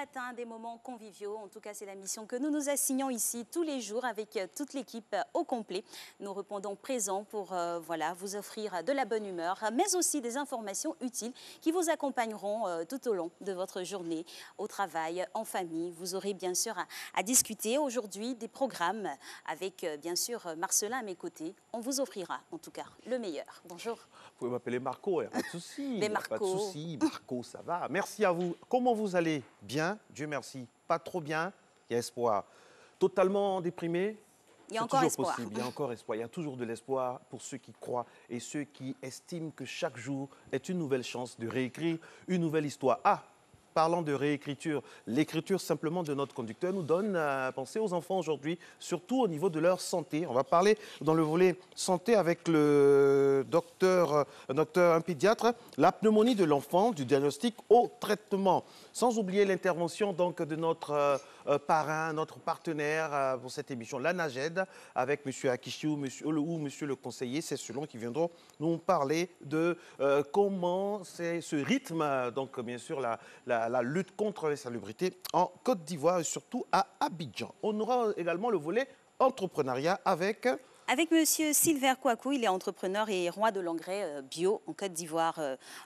matin, des moments conviviaux. En tout cas, c'est la mission que nous nous assignons ici tous les jours avec toute l'équipe au complet. Nous répondons présents pour voilà, vous offrir de la bonne humeur, mais aussi des informations utiles qui vous accompagneront tout au long de votre journée, au travail, en famille. Vous aurez bien sûr à discuter aujourd'hui des programmes avec bien sûr Marcelin à mes côtés. On vous offrira en tout cas le meilleur. Bonjour. Vous pouvez m'appeler Marco, il n'y a pas de souci. Mais Marco. Pas de souci. Marco, ça va. Merci à vous. Comment vous allez? Bien, Dieu merci. Pas trop bien, il y a espoir. Totalement déprimé? Il y a encore espoir. Possible. Il y a encore espoir. Il y a toujours de l'espoir pour ceux qui croient et ceux qui estiment que chaque jour est une nouvelle chance de réécrire une nouvelle histoire. Ah, parlant de réécriture, l'écriture simplement de notre conducteur nous donne à penser aux enfants aujourd'hui, surtout au niveau de leur santé. On va parler dans le volet santé avec le docteur, un pédiatre, la pneumonie de l'enfant, du diagnostic au traitement. Sans oublier l'intervention donc de notre parrain, notre partenaire pour cette émission, l'ANAGED, avec M. Akishiou ou M. le conseiller, c'est selon qui viendront nous parler de comment c'est ce rythme, donc bien sûr la lutte contre l'insalubrité en Côte d'Ivoire et surtout à Abidjan. On aura également le volet entrepreneuriat avec... Avec M. Silver Kouakou, il est entrepreneur et roi de l'engrais bio en Côte d'Ivoire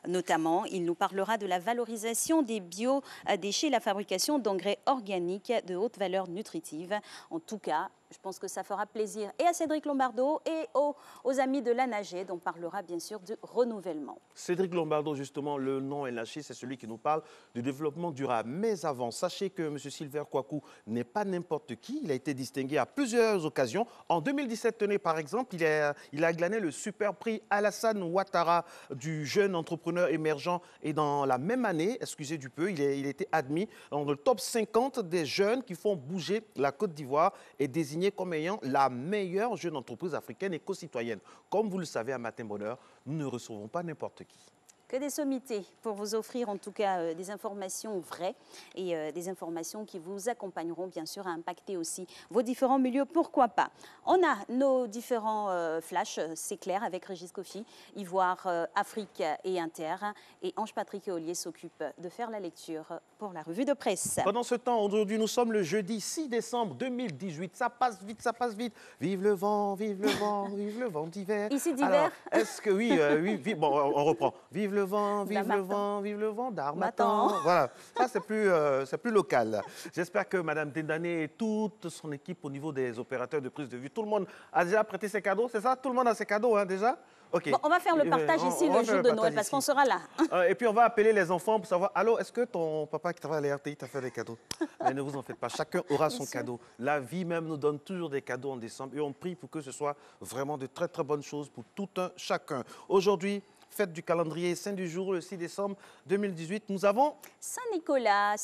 notamment. Il nous parlera de la valorisation des biodéchets et la fabrication d'engrais organiques de haute valeur nutritive. En tout cas, je pense que ça fera plaisir et à Cédric Lombardo et aux amis de l'ANAGED. On parlera bien sûr du renouvellement. Cédric Lombardo, justement, le nom est lâché, c'est celui qui nous parle du développement durable. Mais avant, sachez que M. Silver Kouakou n'est pas n'importe qui. Il a été distingué à plusieurs occasions. En 2017, tenez, par exemple, il a glané le super prix Alassane Ouattara du jeune entrepreneur émergent. Et dans la même année, excusez du peu, il a été admis dans le top 50 des jeunes qui font bouger la Côte d'Ivoire et désigné comme ayant la meilleure jeune entreprise africaine éco-citoyenne. Comme vous le savez, à Matin Bonheur, nous ne recevons pas n'importe qui. Que des sommités pour vous offrir en tout cas des informations vraies et des informations qui vous accompagneront bien sûr à impacter aussi vos différents milieux, pourquoi pas. On a nos différents flashs, c'est clair, avec Régis Kofi, Ivoire, Afrique et Inter. Et Ange-Patrick Eolier s'occupe de faire la lecture pour la revue de presse. Pendant ce temps, aujourd'hui, nous sommes le jeudi 6 décembre 2018. Ça passe vite, ça passe vite. Vive le vent, vive le vent, vive le vent d'hiver. Ici d'hiver. Est-ce que oui, bon, on reprend. Vive le vent, vive le vent d'Harmattan. Voilà, ça c'est plus local. J'espère que Mme Dendané et toute son équipe au niveau des opérateurs de prise de vue, tout le monde a déjà prêté ses cadeaux, c'est ça? Tout le monde a ses cadeaux hein, déjà? Okay. Bon, on va faire le partage ici le jour de Noël parce qu'on sera là. Et puis on va appeler les enfants pour savoir, allô, est-ce que ton papa qui travaille à la RTI t'a fait des cadeaux? Mais ne vous en faites pas, chacun aura son cadeau. La vie même nous donne toujours des cadeaux en décembre et on prie pour que ce soit vraiment de très très bonnes choses pour tout un chacun. Aujourd'hui, fête du calendrier saint du jour, le 6 décembre 2018, nous avons... Saint-Nicolas,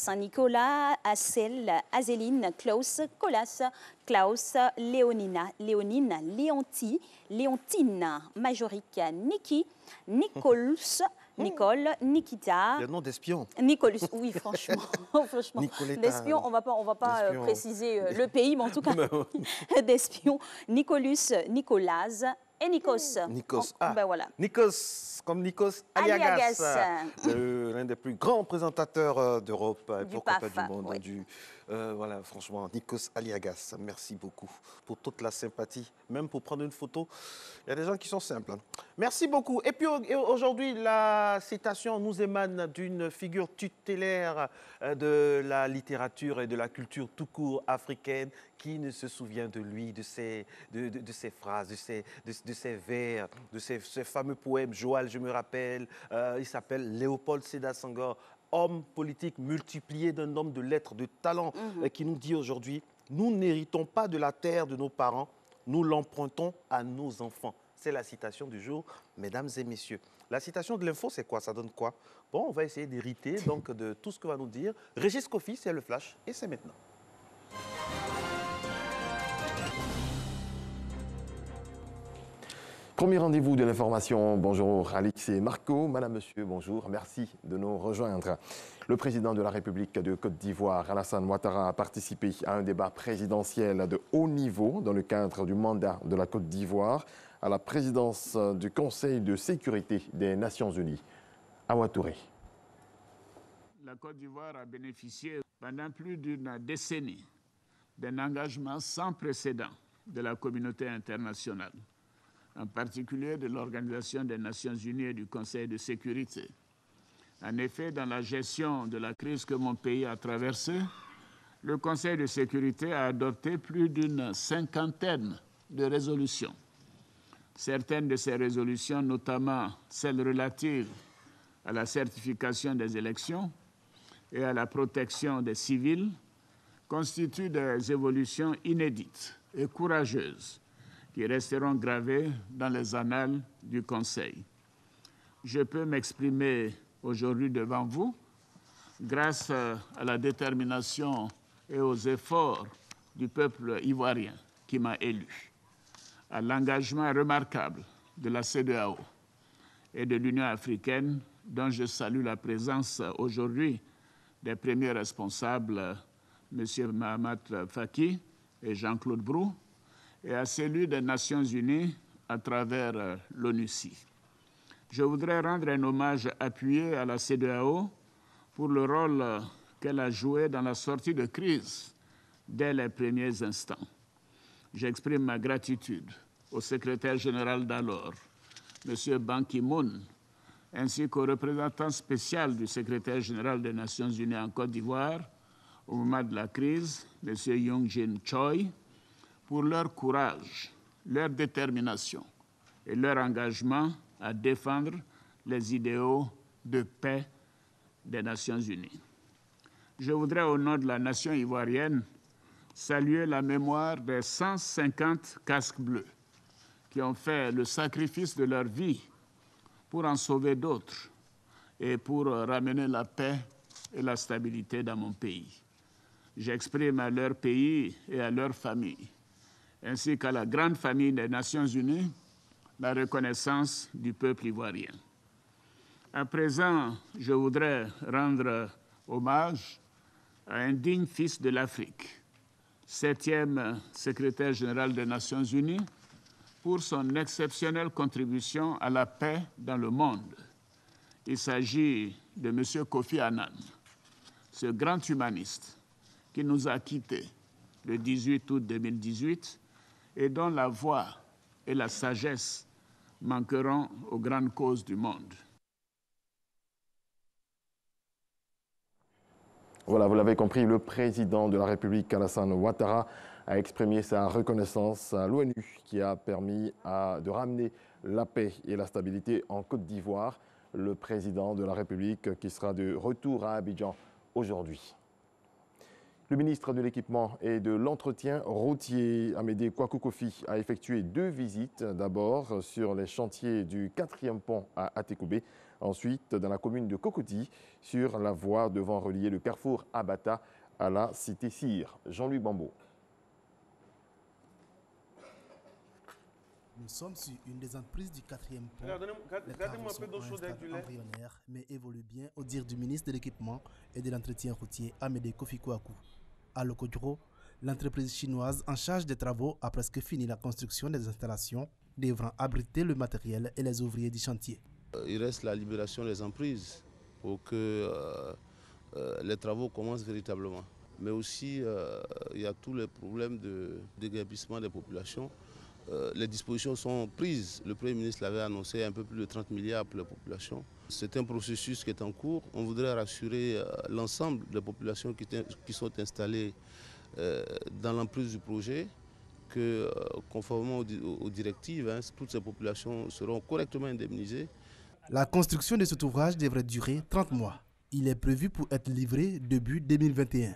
Assel, Azéline, Klaus, Colas, Klaus, Léonina, Léonine, Léontine, Majorique, Niki, Nicolus, Nicole, Nikita. Le nom d'espion. Nicolus, oui, franchement. Franchement. D'espion, on va pas préciser le pays, mais en tout cas, d'espion. Nicolus, Nicolas et Nikos. Nikos. Ben voilà. Nikos, comme Nikos Aliagas. L'un des plus grands présentateurs d'Europe, et pourquoi pas du monde. Oui. Voilà, franchement, Nikos Aliagas, merci beaucoup pour toute la sympathie, même pour prendre une photo. Il y a des gens qui sont simples. Hein. Merci beaucoup. Et puis aujourd'hui, la citation nous émane d'une figure tutélaire de la littérature et de la culture tout court africaine. Qui ne se souvient de lui, de ses phrases, de ses vers, de ses fameux poèmes. Joal, je me rappelle, il s'appelle Léopold Sédar Senghor. Homme politique multiplié d'un homme de lettres, de talent, qui nous dit aujourd'hui, nous n'héritons pas de la terre de nos parents, nous l'empruntons à nos enfants. C'est la citation du jour, mesdames et messieurs. La citation de l'info, c'est quoi? Ça donne quoi? Bon, on va essayer d'hériter donc de tout ce que va nous dire Régis Kofi, c'est le flash, et c'est maintenant. Premier rendez-vous de l'information. Bonjour Alix et Marco. Madame, monsieur, bonjour. Merci de nous rejoindre. Le président de la République de Côte d'Ivoire, Alassane Ouattara, a participé à un débat présidentiel de haut niveau dans le cadre du mandat de la Côte d'Ivoire à la présidence du Conseil de sécurité des Nations Unies. Awa Touré. La Côte d'Ivoire a bénéficié pendant plus d'une décennie d'un engagement sans précédent de la communauté internationale, en particulier de l'Organisation des Nations Unies et du Conseil de sécurité. En effet, dans la gestion de la crise que mon pays a traversée, le Conseil de sécurité a adopté plus d'une cinquantaine de résolutions. Certaines de ces résolutions, notamment celles relatives à la certification des élections et à la protection des civils, constituent des évolutions inédites et courageuses qui resteront gravées dans les annales du Conseil. Je peux m'exprimer aujourd'hui devant vous grâce à la détermination et aux efforts du peuple ivoirien qui m'a élu, à l'engagement remarquable de la CEDEAO et de l'Union africaine, dont je salue la présence aujourd'hui des premiers responsables, M. Mahamat Faki et Jean-Claude Brou, et à celui des Nations Unies à travers l'ONUCI. Je voudrais rendre un hommage appuyé à la CEDEAO pour le rôle qu'elle a joué dans la sortie de crise dès les premiers instants. J'exprime ma gratitude au secrétaire général d'alors, M. Ban Ki-moon, ainsi qu'au représentant spécial du secrétaire général des Nations Unies en Côte d'Ivoire au moment de la crise, M. Young Jin Choi, pour leur courage, leur détermination et leur engagement à défendre les idéaux de paix des Nations Unies. Je voudrais, au nom de la nation ivoirienne, saluer la mémoire des 150 casques bleus qui ont fait le sacrifice de leur vie pour en sauver d'autres et pour ramener la paix et la stabilité dans mon pays. J'exprime à leur pays et à leur famille, ainsi qu'à la grande famille des Nations Unies, la reconnaissance du peuple ivoirien. À présent, je voudrais rendre hommage à un digne fils de l'Afrique, 7e secrétaire général des Nations Unies, pour son exceptionnelle contribution à la paix dans le monde. Il s'agit de M. Kofi Annan, ce grand humaniste qui nous a quittés le 18 août 2018 et dont la voix et la sagesse manqueront aux grandes causes du monde. Voilà, vous l'avez compris, le président de la République, Alassane Ouattara, a exprimé sa reconnaissance à l'ONU qui a permis de ramener la paix et la stabilité en Côte d'Ivoire. Le président de la République qui sera de retour à Abidjan aujourd'hui. Le ministre de l'Équipement et de l'Entretien routier, Amédée Kouakou Kofi, a effectué 2 visites. D'abord sur les chantiers du 4e pont à Atekoubé, ensuite dans la commune de Cocody, sur la voie devant relier le carrefour Abata à la cité Sire. Jean-Louis Bambo. Nous sommes sur une des emprises du 4e pont. Les travaux sont en stade embryonnaire, mais évoluent bien au dire du ministre de l'Équipement et de l'Entretien routier, Amédée Kofi Kouakou. À Lokodjo, l'entreprise chinoise en charge des travaux a presque fini la construction des installations devant abriter le matériel et les ouvriers du chantier. Il reste la libération des emprises pour que les travaux commencent véritablement. Mais aussi, il y a tous les problèmes de déguerpissement des populations. Les dispositions sont prises. Le Premier ministre l'avait annoncé, un peu plus de 30 milliards pour la population. C'est un processus qui est en cours. On voudrait rassurer l'ensemble des populations qui sont installées dans l'emprise du projet que, conformément aux directives, toutes ces populations seront correctement indemnisées. La construction de cet ouvrage devrait durer 30 mois. Il est prévu pour être livré début 2021.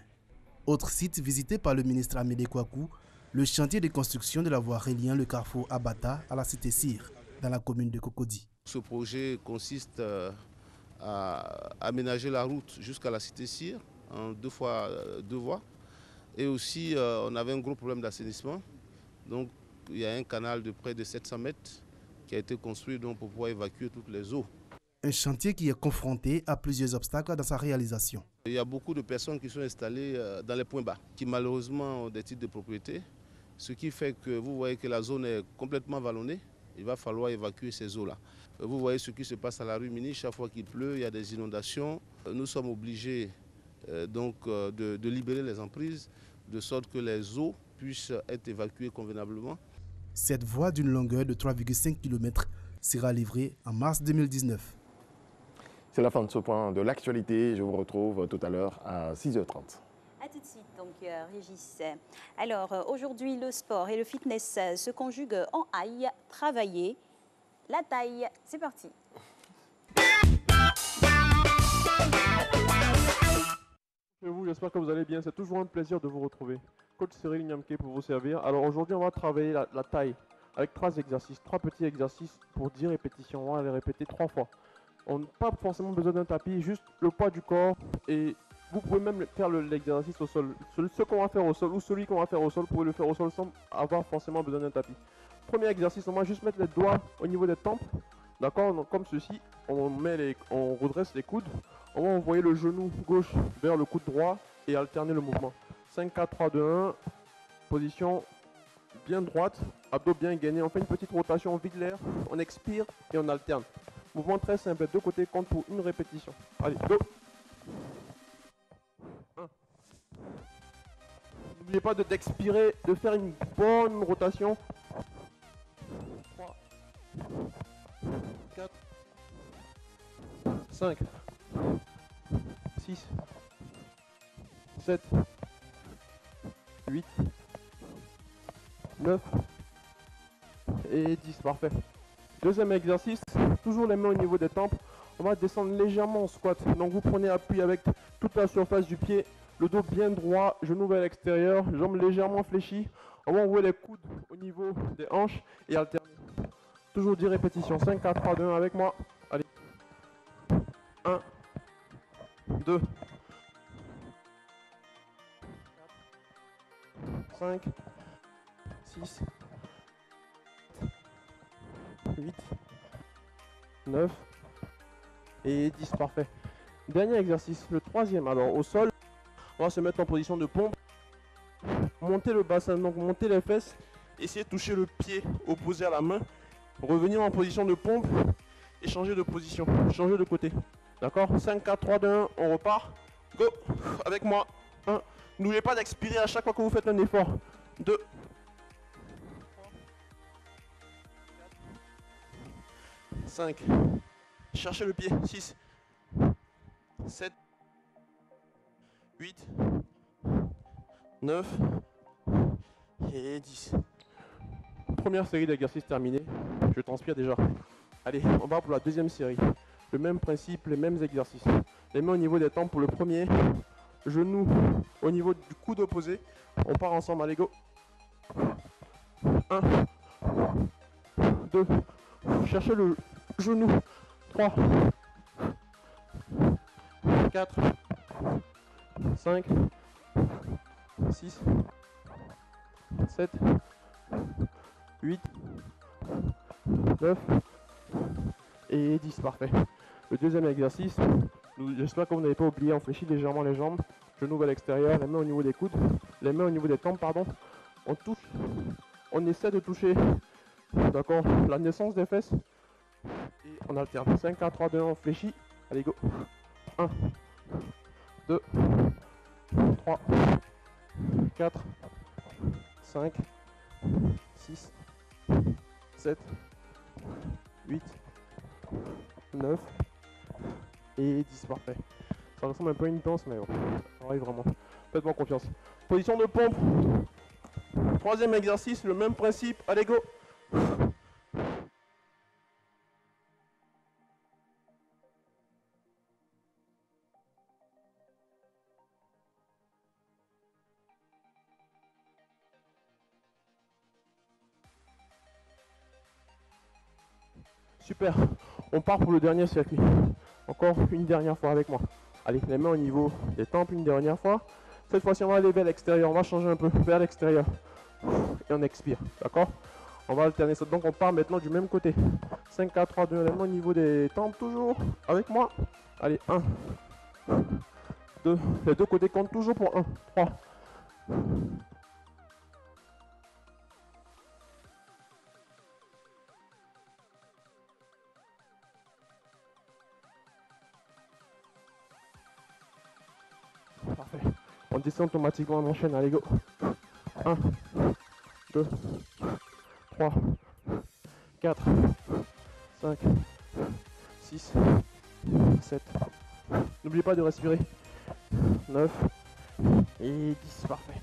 Autre site visité par le ministre Amédée Kouakou, le chantier de construction de la voie reliant le carrefour Abata à la cité Sire, dans la commune de Cocody. Ce projet consiste à aménager la route jusqu'à la cité Sire en 2 fois 2 voies. Et aussi, on avait un gros problème d'assainissement. Donc, il y a un canal de près de 700 mètres qui a été construit donc, pour pouvoir évacuer toutes les eaux. Un chantier qui est confronté à plusieurs obstacles dans sa réalisation. Il y a beaucoup de personnes qui sont installées dans les points bas, qui malheureusement ont des titres de propriété, ce qui fait que vous voyez que la zone est complètement vallonnée. Il va falloir évacuer ces eaux-là. Vous voyez ce qui se passe à la rue Mini, chaque fois qu'il pleut, il y a des inondations. Nous sommes obligés de libérer les emprises, de sorte que les eaux puissent être évacuées convenablement. Cette voie d'une longueur de 3,5 km sera livrée en mars 2019. C'est la fin de ce point de l'actualité. Je vous retrouve tout à l'heure à 6h30. A tout de suite, donc Régis. Alors aujourd'hui, le sport et le fitness se conjuguent en aille, travailler la taille. C'est parti. J'espère que vous allez bien. C'est toujours un plaisir de vous retrouver. Coach Cyril Nyamke pour vous servir. Alors aujourd'hui, on va travailler la taille avec 3 exercices, 3 petits exercices pour 10 répétitions. On va les répéter 3 fois. On n'a pas forcément besoin d'un tapis, juste le poids du corps, et vous pouvez même faire l'exercice au sol. Ce qu'on va faire au sol ou celui qu'on va faire au sol, vous pouvez le faire au sol sans avoir forcément besoin d'un tapis. Premier exercice, on va juste mettre les doigts au niveau des tempes, d'accord? Donc comme ceci, on redresse les coudes, on va envoyer le genou gauche vers le coude droit et alterner le mouvement. 5, 4, 3, 2, 1, position bien droite, abdos bien gainés, on fait une petite rotation, on vide l'air, on expire et on alterne. Mouvement très simple, deux côtés compte pour une répétition. Allez, go. 1. N'oubliez pas d'expirer, de faire une bonne rotation. 3, 4, 5, 6, 7, 8, 9 et 10. Parfait. Deuxième exercice, toujours les mains au niveau des tempes. On va descendre légèrement en squat. Donc vous prenez appui avec toute la surface du pied, le dos bien droit, genou vers l'extérieur, jambes légèrement fléchies. On va envoyer les coudes au niveau des hanches et alterner. Toujours 10 répétitions. 5, 4, 3, 2, 1 avec moi. Allez. 1, 2, 5, 6, 8, 9 et 10, parfait. Dernier exercice, le troisième. Alors au sol, on va se mettre en position de pompe. Monter le bassin, donc monter les fesses, essayer de toucher le pied opposé à la main. Revenir en position de pompe et changer de position, changer de côté. D'accord? 5, 4, 3, 2, 1, on repart. Go! Avec moi. 1. N'oubliez pas d'expirer à chaque fois que vous faites un effort. 2. 5. Cherchez le pied. 6, 7, 8, 9 et 10. Première série d'exercices terminée. Je transpire déjà. Allez, on va pour la deuxième série. Le même principe, les mêmes exercices. Les mains au niveau des tempes pour le premier. Genoux au niveau du coude opposé. On part ensemble. Allez, go. 1, 2. Cherchez le genou. 3, 4, 5, 6, 7, 8, 9 et 10, parfait. Le deuxième exercice, j'espère que vous n'avez pas oublié, on fléchit légèrement les jambes, genoux vers l'extérieur, les mains au niveau des coudes, les mains au niveau des tempes, pardon. On touche, on essaie de toucher, d'accord, la naissance des fesses et on alterne. 5, 4, 3, 2, 1, on fléchit, allez go. 1, 2, 3, 4, 5, 6, 7, 8, 9 et 10, parfait. Ça ressemble un peu à une danse, mais bon, ça arrive vraiment. Faites-moi confiance. Position de pompe. Troisième exercice, le même principe. Allez, go. Super, on part pour le dernier circuit. Encore une dernière fois avec moi. Allez, les mains au niveau des tempes une dernière fois. Cette fois-ci, on va aller vers l'extérieur. On va changer un peu vers l'extérieur. Et on expire, d'accord? On va alterner ça. Donc, on part maintenant du même côté. 5, 4, 3, 2, les mains au niveau des tempes toujours. Avec moi. Allez, 1, 2. Les deux côtés comptent toujours pour 1, 3. Parfait. On descend automatiquement, on enchaîne, allez go. 1, 2, 3, 4, 5, 6, 7. N'oubliez pas de respirer. 9 et 10, parfait.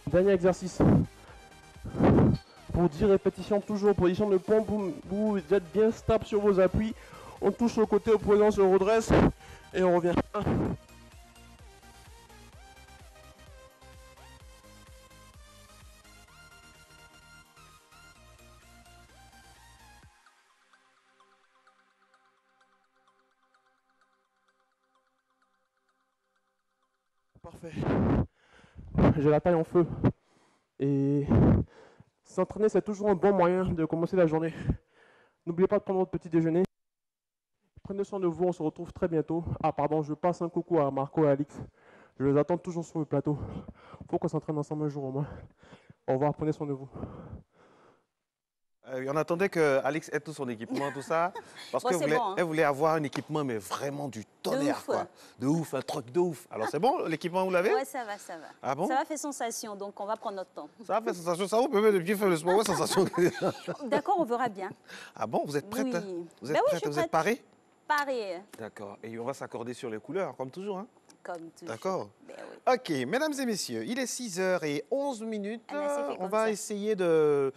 Dernier exercice. Pour 10 répétitions, toujours position de pompe, vous êtes bien stable sur vos appuis. On touche le côté opposé, on se redresse et on revient. Parfait. J'ai la taille en feu. Et s'entraîner, c'est toujours un bon moyen de commencer la journée. N'oubliez pas de prendre votre petit déjeuner. Prenez soin de vous, on se retrouve très bientôt. Ah pardon, je passe un coucou à Marco et Alix. Je les attends toujours sur le plateau. Il faut qu'on s'entraîne ensemble un jour au moins. Au revoir, prenez soin de vous. On attendait que Alix ait tout son équipement, tout ça, parce Bon, qu'elle bon, hein. voulait avoir un équipement, mais vraiment du tonnerre, ouf, quoi. De ouf, un truc de ouf. Alors c'est bon, l'équipement, vous l'avez? Oui, ça va, ça va. Ah bon? Ça va faire sensation, donc on va prendre notre temps. Ça va faire sensation, ça vous permet de bien faire le sport, ouais, sensation. D'accord, on verra bien. Ah bon, vous êtes prête? Oui. Hein? Vous êtes Ben oui, prête, je suis vous êtes prête. parée? Paré, D'accord, et on va s'accorder sur les couleurs, comme toujours, hein? comme toujours. D'accord. Ben oui. Ok, mesdames et messieurs, il est 6h11. Ah ben, c'est fait On comme va ça. essayer de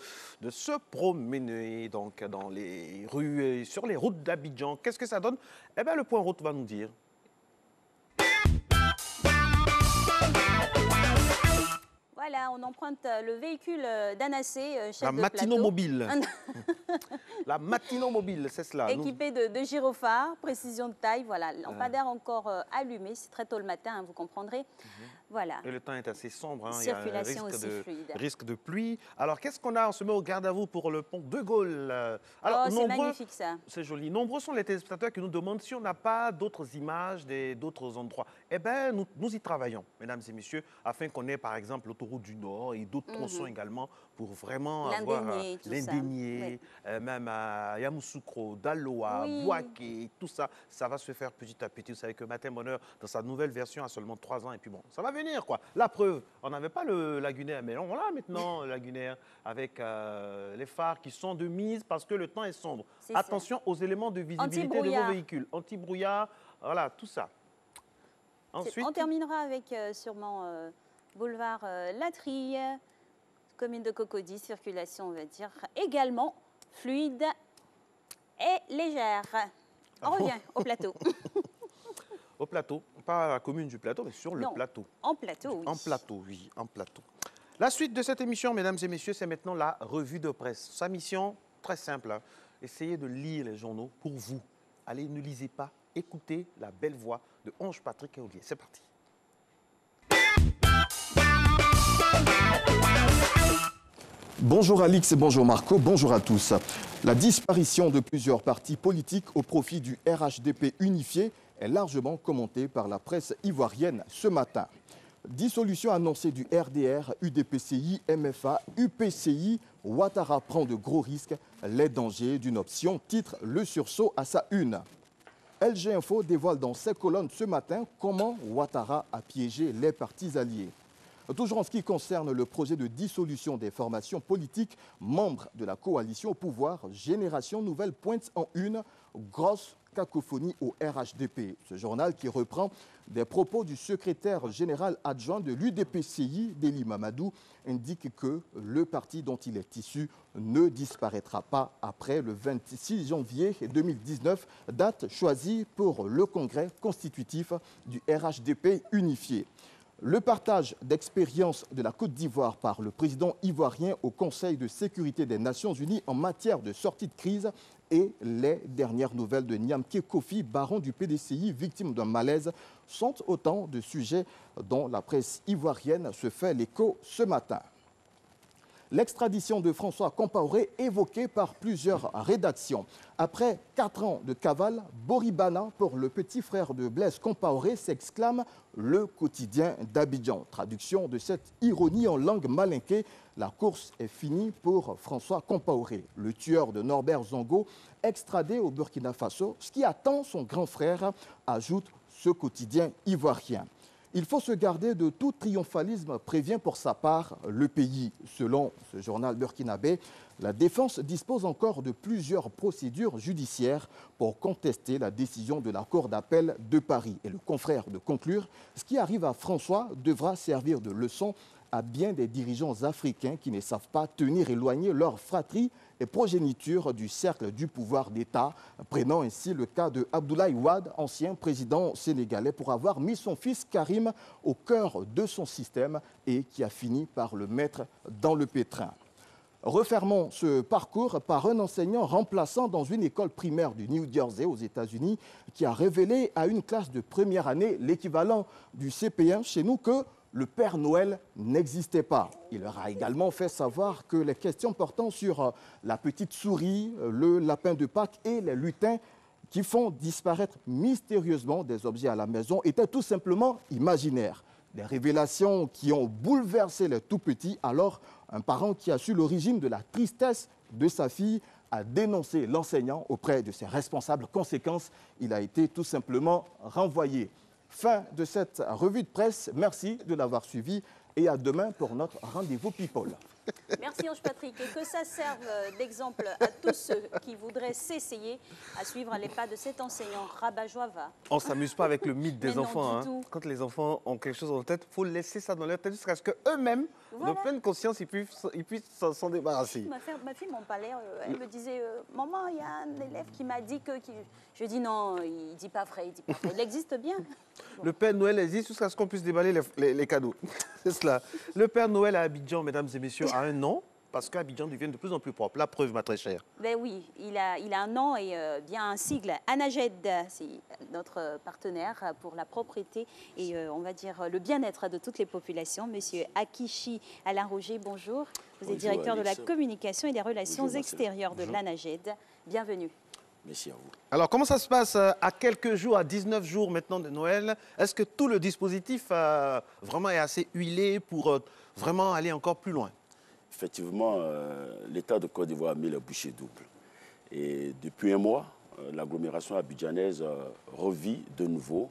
se promener donc, dans les rues et sur les routes d'Abidjan. Qu'est-ce que ça donne? Eh bien, le point route va nous dire. Voilà, on emprunte le véhicule d'Anacé, chef La de Matino plateau. Mobile. La Matino Mobile, c'est cela. Équipé de gyrophares, précision de taille, voilà. Lampadaire encore allumé, c'est très tôt le matin, hein, vous comprendrez. Voilà. Et le temps est assez sombre, hein. Circulation Il y a un aussi fluide. risque de pluie. Alors, qu'est-ce qu'on a? On se met au garde à vous pour le pont de Gaulle. Alors, Oh, c'est magnifique ça. C'est joli. Nombreux sont les téléspectateurs qui nous demandent si on n'a pas d'autres images d'autres endroits. Eh bien, nous y travaillons, mesdames et messieurs, afin qu'on ait par exemple l'autoroute du Nord et d'autres tronçons également pour vraiment avoir l'Indénié, même à Yamoussoukro, Daloa, Bouaké, tout ça. Ça va se faire petit à petit. Vous savez que Matin Bonheur, dans sa nouvelle version, a seulement 3 ans. Et puis bon, ça va venir, quoi. La preuve, on n'avait pas le lagunaire, mais on l'a maintenant, le lagunaire, avec les phares qui sont de mise parce que le temps est sombre. Attention aux éléments de visibilité de vos véhicules. Anti-brouillard, voilà, tout ça. Ensuite, on terminera avec sûrement boulevard Latrille, commune de Cocody, circulation, on va dire, également fluide et légère. On revient au plateau. Au plateau, pas à la commune du plateau, mais sur le plateau. En plateau, oui. En plateau, oui, en plateau. La suite de cette émission, mesdames et messieurs, c'est maintenant la revue de presse. Sa mission, très simple, hein. Essayez de lire les journaux pour vous. Allez, ne lisez pas, écoutez la belle voix de Ange Patrick Eolier. C'est parti. Bonjour Alix et bonjour Marco, bonjour à tous. La disparition de plusieurs partis politiques au profit du RHDP unifié est largement commentée par la presse ivoirienne ce matin. Dissolution annoncée du RDR, UDPCI, MFA, UPCI, Ouattara prend de gros risques, les dangers d'une option, titre Le Sursaut à sa une. LG Info dévoile dans ses colonnes ce matin comment Ouattara a piégé les partis alliés. Toujours en ce qui concerne le projet de dissolution des formations politiques, membres de la coalition au pouvoir, Génération Nouvelle pointe en une, grosse cacophonie au RHDP. Ce journal qui reprend des propos du secrétaire général adjoint de l'UDPCI, Deli Mamadou, indique que le parti dont il est issu ne disparaîtra pas après le 26 janvier 2019, date choisie pour le congrès constitutif du RHDP unifié. Le partage d'expérience de la Côte d'Ivoire par le président ivoirien au Conseil de sécurité des Nations Unies en matière de sortie de crise et les dernières nouvelles de Niamké Kofi, baron du PDCI, victime d'un malaise, sont autant de sujets dont la presse ivoirienne se fait l'écho ce matin. L'extradition de François Compaoré évoquée par plusieurs rédactions. Après 4 ans de cavale, Boribana pour le petit frère de Blaise Compaoré s'exclame le quotidien d'Abidjan. Traduction de cette ironie en langue malinké, la course est finie pour François Compaoré, le tueur de Norbert Zongo, extradé au Burkina Faso, ce qui attend son grand frère, ajoute ce quotidien ivoirien. Il faut se garder de tout triomphalisme, prévient pour sa part le pays. Selon ce journal burkinabé, la défense dispose encore de plusieurs procédures judiciaires pour contester la décision de la Cour d'appel de Paris. Et le confrère de conclure, ce qui arrive à François devra servir de leçon à bien des dirigeants africains qui ne savent pas tenir éloigné leur fratrie et progéniture du cercle du pouvoir d'État, prenant ainsi le cas de Abdoulaye Wade, ancien président sénégalais, pour avoir mis son fils Karim au cœur de son système et qui a fini par le mettre dans le pétrin. Refermons ce parcours par un enseignant remplaçant dans une école primaire du New Jersey aux États-Unis qui a révélé à une classe de première année, l'équivalent du CP1 chez nous, que le Père Noël n'existait pas. Il leur a également fait savoir que les questions portant sur la petite souris, le lapin de Pâques et les lutins qui font disparaître mystérieusement des objets à la maison étaient tout simplement imaginaires. Des révélations qui ont bouleversé les tout-petits. Alors, un parent qui a su l'origine de la tristesse de sa fille a dénoncé l'enseignant auprès de ses responsables. Conséquence, il a été tout simplement renvoyé. Fin de cette revue de presse. Merci de l'avoir suivi et à demain pour notre rendez-vous People. Merci Ange Patrick et que ça serve d'exemple à tous ceux qui voudraient s'essayer à suivre les pas de cet enseignant rabat-joie. On ne s'amuse pas avec le mythe des enfants. Hein. Quand les enfants ont quelque chose en tête, il faut laisser ça dans leur tête jusqu'à ce qu'eux-mêmes, de pleine conscience, ils puissent s'en débarrasser. Ma fille m'en parlait, elle me disait « Maman, il y a un élève qui m'a dit que… » Je dis « Non, il ne dit pas vrai, il dit pas vrai. Il existe bien. » Le Père Noël existe jusqu'à ce qu'on puisse déballer les cadeaux. C'est cela. Le Père Noël à Abidjan, mesdames et messieurs, a un an parce qu'Abidjan devient de plus en plus propre. La preuve, ma très chère. Ben oui, il a un an et bien un sigle. ANAGED, c'est notre partenaire pour la propreté et on va dire le bien-être de toutes les populations. Monsieur Akichi Alain Roger, bonjour. Vous êtes directeur de la communication et des relations extérieures de l'ANAGED. Bienvenue. Merci à vous. Alors, comment ça se passe à quelques jours, à 19 jours maintenant de Noël? Est-ce que tout le dispositif vraiment est assez huilé pour vraiment aller encore plus loin? Effectivement, l'État de Côte d'Ivoire a mis le bouchée double. Et depuis un mois, l'agglomération abidjanaise revit de nouveau.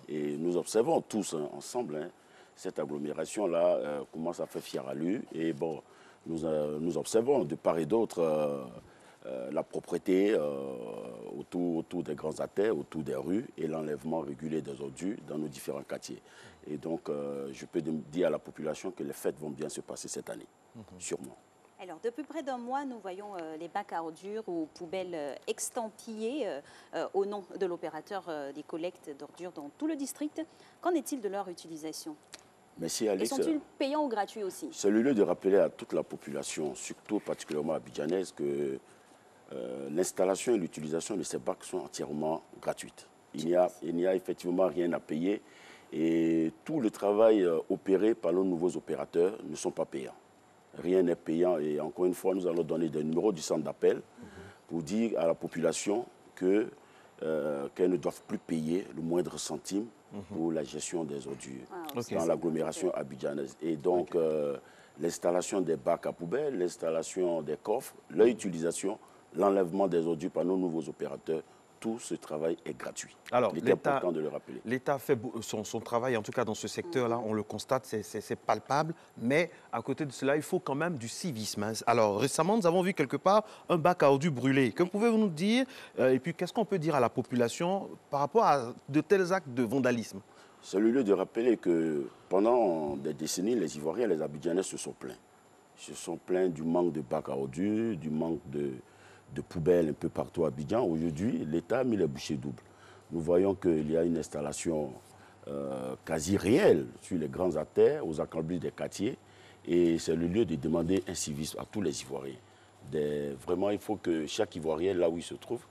Et nous observons tous ensemble, cette agglomération-là commence à faire fière allure. Et bon, nous observons de part et d'autre la propreté autour des grands artères, autour des rues et l'enlèvement régulier des ordures dans nos différents quartiers. Et donc, je peux dire à la population que les fêtes vont bien se passer cette année, sûrement. Alors, depuis près d'un mois, nous voyons les bacs à ordures ou poubelles extampillées au nom de l'opérateur des collectes d'ordures dans tout le district. Qu'en est-il de leur utilisation? Merci Alex. Et sont-ils payants ou gratuits aussi? C'est le lieu de rappeler à toute la population, surtout particulièrement abidjanaise, que l'installation et l'utilisation de ces bacs sont entièrement gratuites. Il n'y a effectivement rien à payer et tout le travail opéré par nos nouveaux opérateurs ne sont pas payants. Rien n'est payant et encore une fois, nous allons donner des numéros du centre d'appel pour dire à la population qu'elles ne doivent plus payer le moindre centime pour la gestion des ordures dans l'agglomération abidjanaise. Et donc, l'installation des bacs à poubelles, l'installation des coffres, leur utilisation, l'enlèvement des ordures par nos nouveaux opérateurs, tout ce travail est gratuit. Alors, il est important de le rappeler. L'État fait son travail, en tout cas dans ce secteur-là, on le constate, c'est palpable. Mais à côté de cela, il faut quand même du civisme. Alors, récemment, nous avons vu quelque part un bac à ordures brûlé. Que pouvez-vous nous dire? Et puis, qu'est-ce qu'on peut dire à la population par rapport à de tels actes de vandalisme? C'est le lieu de rappeler que pendant des décennies, les Ivoiriens, les Abidjanais se sont plaints. Ils se sont plaints du manque de bacs à ordures, du manque de poubelles un peu partout à Abidjan. Aujourd'hui, l'État a mis les bouchées doubles. Nous voyons qu'il y a une installation quasi réelle sur les grands artères, aux accomplissés des quartiers. Et c'est le lieu de demander un civisme à tous les Ivoiriens. Vraiment, il faut que chaque Ivoirien, là où il se trouve,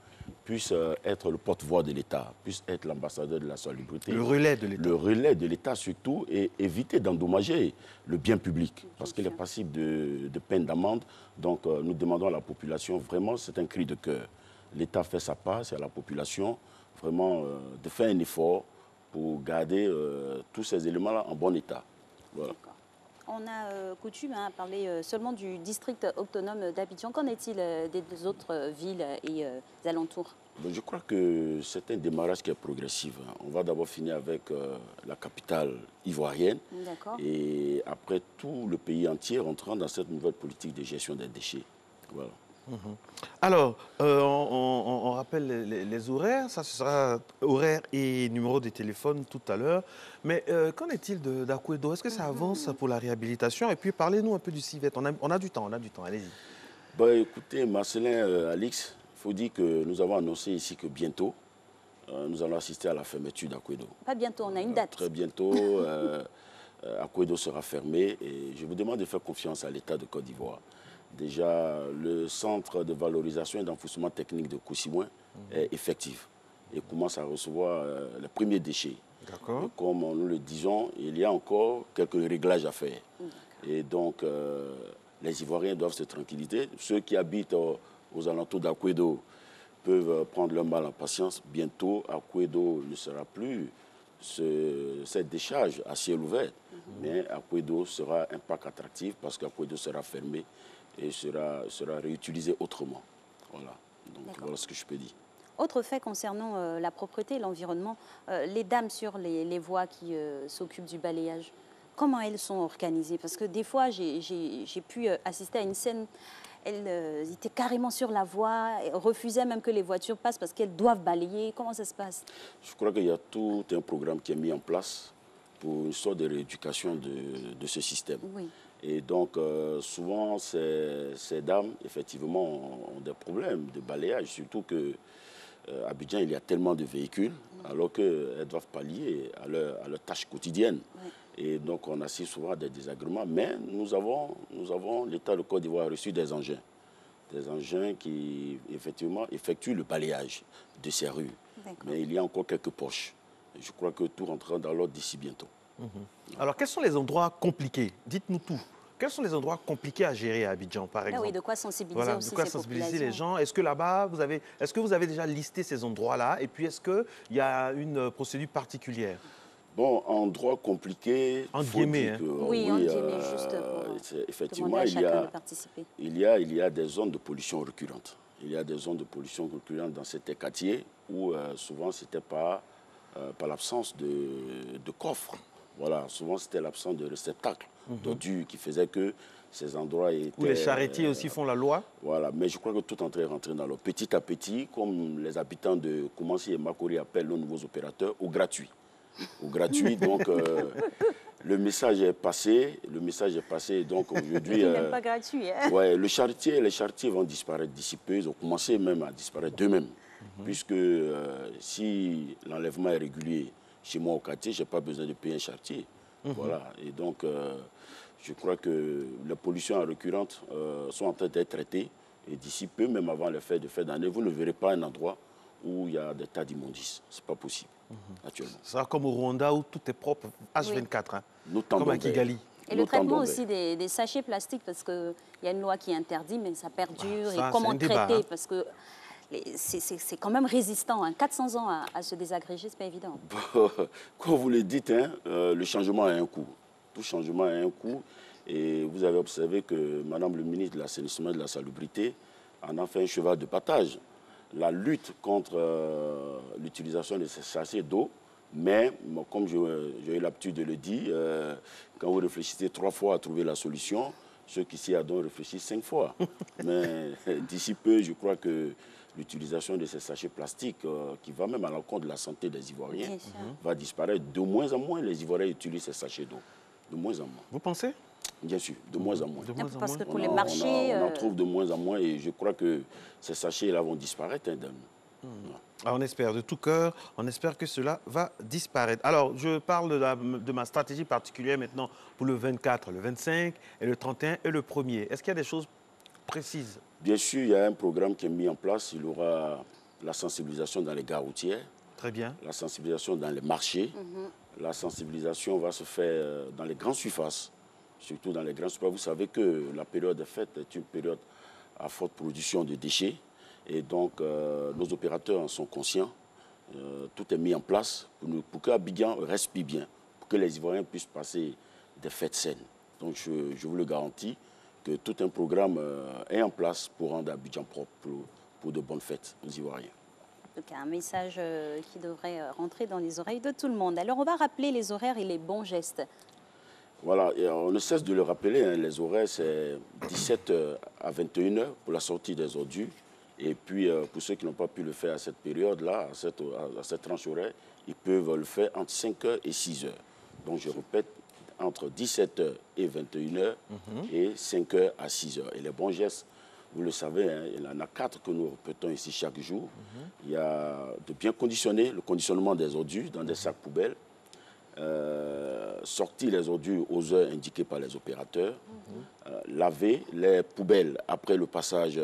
puisse être le porte-voix de l'État, puisse être l'ambassadeur de la salubrité. Le relais de l'État. Le relais de l'État surtout, et éviter d'endommager le bien public, parce qu'il est passible de peine d'amende. Donc nous demandons à la population, vraiment, c'est un cri de cœur. L'État fait sa part, c'est à la population vraiment de faire un effort pour garder tous ces éléments-là en bon état. Voilà. On a coutume à parler seulement du district autonome d'Abidjan. Qu'en est-il des autres villes et alentours? Je crois que c'est un démarrage qui est progressif. On va d'abord finir avec la capitale ivoirienne. Et après, tout le pays entier rentrant dans cette nouvelle politique de gestion des déchets. Voilà. Alors, on rappelle les horaires. Ça, ce sera horaire et numéro de téléphone tout à l'heure. Mais qu'en est-il d'Akwedo? Est-ce que ça avance pour la réhabilitation? Et puis, parlez-nous un peu du CIVET. On a du temps, allez-y. Écoutez, Marcelin, Alix, il faut dire que nous avons annoncé ici que bientôt, nous allons assister à la fermeture d'Akwedo. Pas bientôt, on a une date. Très bientôt, Akwedo sera fermé. Et je vous demande de faire confiance à l'État de Côte d'Ivoire. Déjà, le centre de valorisation et d'enfouissement technique de Koussimoin est effectif et commence à recevoir les premiers déchets. D'accord. Comme nous le disons, il y a encore quelques réglages à faire. Et donc, les Ivoiriens doivent se tranquilliser. Ceux qui habitent aux alentours d'Akwedo peuvent prendre leur mal en patience. Bientôt, Akwedo ne sera plus cette décharge à ciel ouvert. Mais Akwedo sera un parc attractif parce qu'Akwedo sera fermé et sera réutilisé autrement. Voilà. Donc, voilà ce que je peux dire. Autre fait concernant la propreté et l'environnement, les dames sur les voies qui s'occupent du balayage, comment elles sont organisées? Parce que des fois, j'ai pu assister à une scène, elles étaient carrément sur la voie, refusaient même que les voitures passent parce qu'elles doivent balayer. Comment ça se passe? Je crois qu'il y a tout un programme qui est mis en place pour une sorte de rééducation de ce système. Oui. Et donc, souvent, ces dames, effectivement, ont des problèmes de balayage, surtout qu'à Abidjan, il y a tellement de véhicules, alors qu'elles doivent pallier à leur tâche quotidienne. Oui. Et donc, on assiste souvent à des désagréments. Mais nous avons l'État de Côte d'Ivoire a reçu des engins. Des engins qui, effectivement, effectuent le balayage de ces rues. Mais il y a encore quelques poches. Et je crois que tout rentrera dans l'ordre d'ici bientôt. Alors, quels sont les endroits compliqués? Dites-nous tout. Quels sont les endroits compliqués à gérer à Abidjan, par exemple? Oui, de quoi sensibiliser aussi de quoi sensibiliser les gens. Est-ce que là-bas, est-ce que vous avez déjà listé ces endroits-là? Et puis, est-ce qu'il y a une procédure particulière? Bon, endroits compliqués... En guillemets, hein. Oui, en guillemets, juste pour effectivement, il y a des zones de pollution récurrentes. Il y a des zones de pollution récurrentes dans certains quartiers où souvent, c'était par l'absence de coffres. Voilà, souvent c'était l'absence de réceptacles d'ordures qui faisait que ces endroits étaient... Où les charretiers aussi font la loi. Voilà, mais je crois que tout est rentré dans l'eau. Petit à petit, comme les habitants de Koumassi et Makori appellent nos nouveaux opérateurs, au gratuit. Au gratuit, donc le message est passé. Donc aujourd'hui... Il n'est pas gratuit. Hein? Ouais, les charretiers vont disparaître d'ici peu. Ils ont commencé même à disparaître d'eux-mêmes. Puisque si l'enlèvement est régulier, chez moi au quartier, je n'ai pas besoin de payer un charretier. Voilà. Et donc, je crois que les pollutions récurrentes sont en train d'être traitées. Et d'ici peu, même avant les fêtes de fin d'année, vous ne verrez pas un endroit où il y a des tas d'immondices. Ce n'est pas possible, actuellement. Ça sera comme au Rwanda où tout est propre, H24, hein, comme à Kigali. Et le traitement aussi des sachets plastiques, parce qu'il y a une loi qui interdit, mais ça perdure. Et comment traiter, parce que... C'est quand même résistant, hein. 400 ans à se désagréger, ce n'est pas évident. Comme vous le dites, hein, le changement a un coût. Tout changement a un coût. Et vous avez observé que Madame le ministre de l'Assainissement et de la Salubrité en a fait un cheval de bataille. La lutte contre l'utilisation de ces sachets d'eau, mais comme j'ai eu l'habitude de le dire, quand vous réfléchissez 3 fois à trouver la solution, ceux qui s'y adonnent réfléchissent 5 fois. Mais d'ici peu, je crois que l'utilisation de ces sachets plastiques, qui va même à l'encontre de la santé des Ivoiriens, va disparaître. De moins en moins, les Ivoiriens utilisent ces sachets d'eau. De moins en moins. Vous pensez? Bien sûr, de moins en moins. Parce que pour les marchés... On en trouve de moins en moins et je crois que ces sachets-là vont disparaître. Alors on espère de tout cœur, on espère que cela va disparaître. Alors, je parle de ma stratégie particulière maintenant pour le 24, le 25, et le 31 et le 1er. Est-ce qu'il y a des choses précises? Bien sûr, il y a un programme qui est mis en place. Il y aura la sensibilisation dans les gares routières. Très bien. La sensibilisation dans les marchés. La sensibilisation va se faire dans les grandes surfaces. Surtout dans les grandes surfaces. Vous savez que la période de fête est une période à forte production de déchets. Et donc, nos opérateurs en sont conscients. Tout est mis en place pour qu'Abidjan respire bien, pour que les Ivoiriens puissent passer des fêtes saines. Donc, je vous le garantis que tout un programme est en place pour rendre Abidjan propre pour de bonnes fêtes aux Ivoiriens. Donc un message qui devrait rentrer dans les oreilles de tout le monde. Alors on va rappeler les horaires et les bons gestes. Voilà, et on ne cesse de le rappeler, hein, les horaires c'est 17h à 21h pour la sortie des ordures. Et puis pour ceux qui n'ont pas pu le faire à cette période-là, à cette tranche horaire, ils peuvent le faire entre 5h et 6h. Donc je répète, entre 17h et 21h et 5h à 6h. Et les bons gestes, vous le savez, hein, il y en a 4 que nous répétons ici chaque jour. Il y a de bien conditionner, le conditionnement des ordures dans des sacs poubelles, sortir les ordures aux heures indiquées par les opérateurs, laver les poubelles après le passage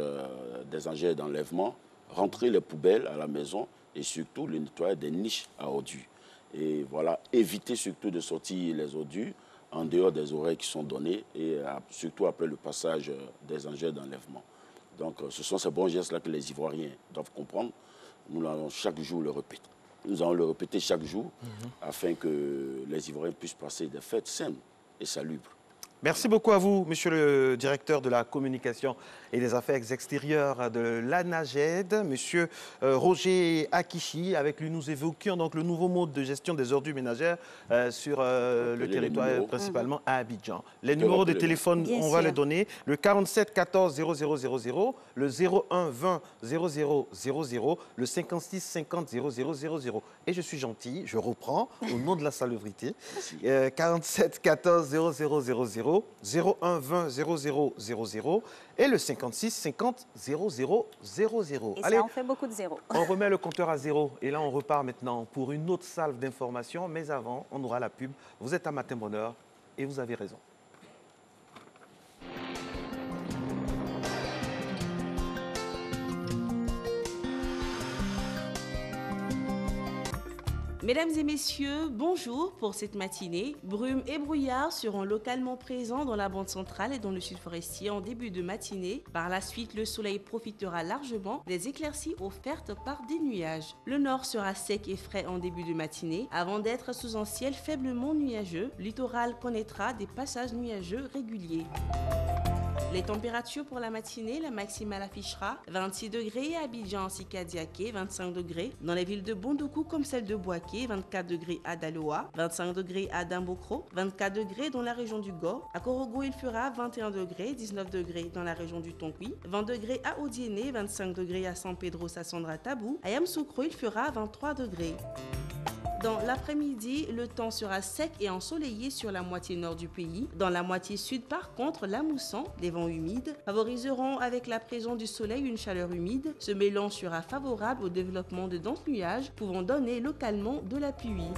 des engins d'enlèvement, rentrer les poubelles à la maison et surtout le nettoyage des niches à ordures. Et voilà, éviter surtout de sortir les ordures en dehors des horaires qui sont donnés et surtout après le passage des engins d'enlèvement. Donc ce sont ces bons gestes-là que les Ivoiriens doivent comprendre. Nous allons chaque jour le répéter. Nous allons le répéter chaque jour afin que les Ivoiriens puissent passer des fêtes saines et salubres. Merci beaucoup à vous, monsieur le directeur de la communication et des affaires extérieures de l'ANAGED, monsieur Roger Akichi. Avec lui, nous évoquions donc le nouveau mode de gestion des ordures ménagères sur le territoire, principalement à Abidjan. Les numéros de téléphone, on va les donner. Le 47 14 0000, le 01 20 0000, le 56 50 0000. Et je suis gentil, je reprends au nom de la salubrité. 47 14 0000. 01 20 0000 et le 56 50 0000. Et allez, ça en fait beaucoup de zéros. On remet le compteur à zéro et là on repart maintenant pour une autre salve d'informations. Mais avant, on aura la pub. Vous êtes à Matin Bonheur et vous avez raison. Mesdames et messieurs, bonjour pour cette matinée. Brume et brouillard seront localement présents dans la bande centrale et dans le sud forestier en début de matinée. Par la suite, le soleil profitera largement des éclaircies offertes par des nuages. Le nord sera sec et frais en début de matinée avant d'être sous un ciel faiblement nuageux. Le littoral connaîtra des passages nuageux réguliers. Les températures pour la matinée, la maximale affichera 26 degrés à Abidjan, Sika-Diaké, 25 degrés dans les villes de Bondoukou comme celle de Boaké, 24 degrés à Daloa, 25 degrés à Dambokro, 24 degrés dans la région du Gor. À Korogo, il fera 21 degrés, 19 degrés dans la région du Tonkui, 20 degrés à Odiéné, 25 degrés à San Pedro Sassandra Tabou. À Yamoussoukro, il fera 23 degrés. Dans l'après-midi, le temps sera sec et ensoleillé sur la moitié nord du pays. Dans la moitié sud, par contre, la mousson, des vents humides, favoriseront avec la présence du soleil une chaleur humide. Ce mélange sera favorable au développement de denses nuages, pouvant donner localement de la pluie.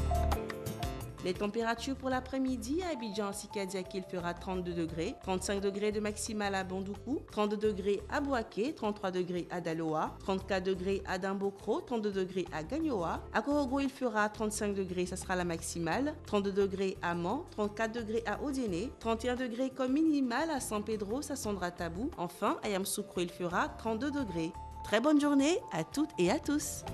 Les températures pour l'après-midi à Abidjan, Sika-Diaké, il fera 32 degrés, 35 degrés de maximale à Bondoukou, 32 degrés à Boaké, 33 degrés à Daloa, 34 degrés à Dambokro, 32 degrés à Gagnoa. À Korogo, il fera 35 degrés, ça sera la maximale, 32 degrés à Man, 34 degrés à Odiéné, 31 degrés comme minimale à San Pedro, Sassandra Tabou. Enfin, à Yamoussoukro, il fera 32 degrés. Très bonne journée à toutes et à tous.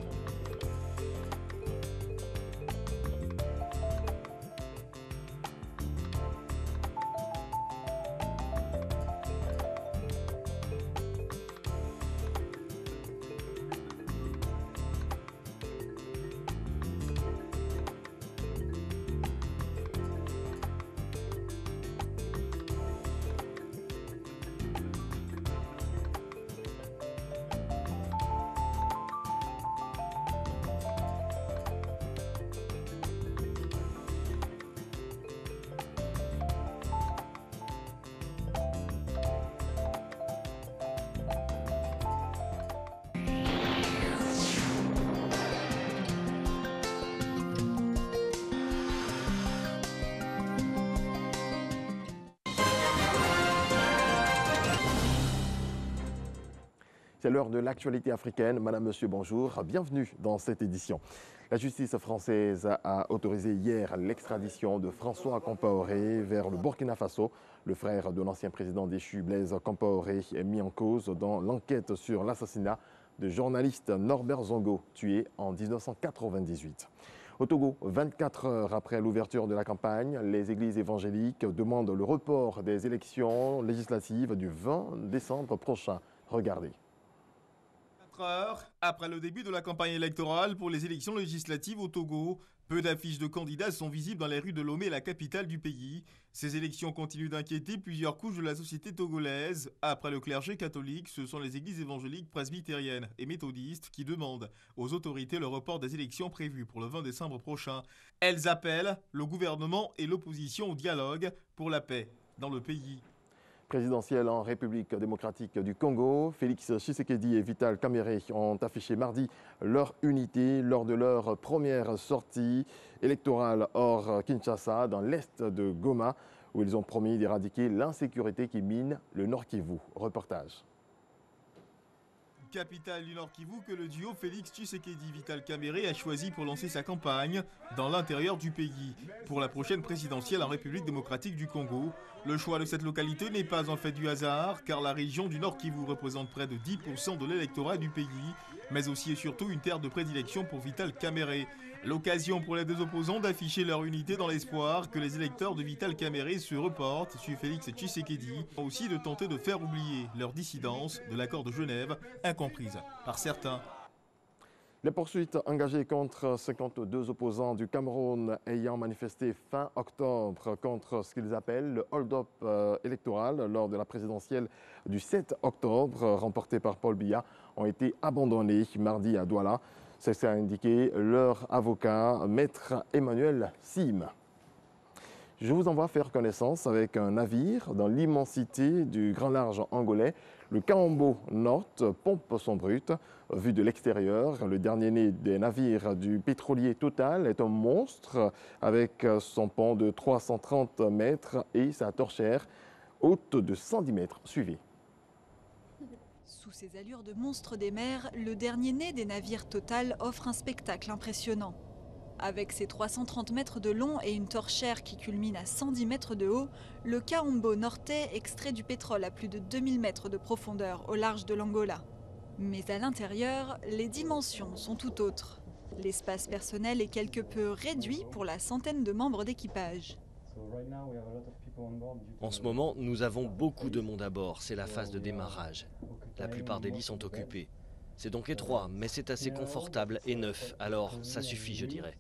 C'est l'heure de l'actualité africaine. Madame, Monsieur, bonjour. Bienvenue dans cette édition. La justice française a autorisé hier l'extradition de François Compaoré vers le Burkina Faso. Le frère de l'ancien président déchu Blaise Compaoré est mis en cause dans l'enquête sur l'assassinat du journaliste Norbert Zongo, tué en 1998. Au Togo, 24 heures après l'ouverture de la campagne, les églises évangéliques demandent le report des élections législatives du 20 décembre prochain. Regardez. 24 heures après le début de la campagne électorale pour les élections législatives au Togo, peu d'affiches de candidats sont visibles dans les rues de Lomé, la capitale du pays. Ces élections continuent d'inquiéter plusieurs couches de la société togolaise. Après le clergé catholique, ce sont les églises évangéliques presbytériennes et méthodistes qui demandent aux autorités le report des élections prévues pour le 20 décembre prochain. Elles appellent le gouvernement et l'opposition au dialogue pour la paix dans le pays. Présidentielle en République démocratique du Congo, Félix Tshisekedi et Vital Kamerhe ont affiché mardi leur unité lors de leur première sortie électorale hors Kinshasa, dans l'est de Goma, où ils ont promis d'éradiquer l'insécurité qui mine le Nord Kivu. Reportage. Capitale du Nord Kivu que le duo Félix Tshisekedi-Vital Kamerhe a choisi pour lancer sa campagne dans l'intérieur du pays. Pour la prochaine présidentielle en République démocratique du Congo, le choix de cette localité n'est pas en fait du hasard, car la région du Nord Kivu représente près de 10% de l'électorat du pays, mais aussi et surtout une terre de prédilection pour Vital Kamerhe. L'occasion pour les deux opposants d'afficher leur unité dans l'espoir que les électeurs de Vital Kamerhe se reportent sur Félix Tshisekedi, aussi de tenter de faire oublier leur dissidence de l'accord de Genève, incomprise par certains. Les poursuites engagées contre 52 opposants du Cameroun ayant manifesté fin octobre contre ce qu'ils appellent le hold-up électoral lors de la présidentielle du 7 octobre remportée par Paul Biya ont été abandonnées mardi à Douala. C'est ce qu'a indiqué leur avocat, maître Emmanuel Sim. Je vous envoie faire connaissance avec un navire dans l'immensité du grand large angolais. Le Kaombo North pompe son brut. Vu de l'extérieur, le dernier né des navires du pétrolier Total est un monstre avec son pont de 330 mètres et sa torchère haute de 110 mètres. Suivez. Sous ses allures de monstre des mers, le dernier né des navires Total offre un spectacle impressionnant. Avec ses 330 mètres de long et une torchère qui culmine à 110 mètres de haut, le Kaombo Norte extrait du pétrole à plus de 2000 mètres de profondeur au large de l'Angola. Mais à l'intérieur, les dimensions sont tout autres. L'espace personnel est quelque peu réduit pour la centaine de membres d'équipage. En ce moment, nous avons beaucoup de monde à bord, c'est la phase de démarrage. La plupart des lits sont occupés. C'est donc étroit, mais c'est assez confortable et neuf, alors ça suffit, je dirais.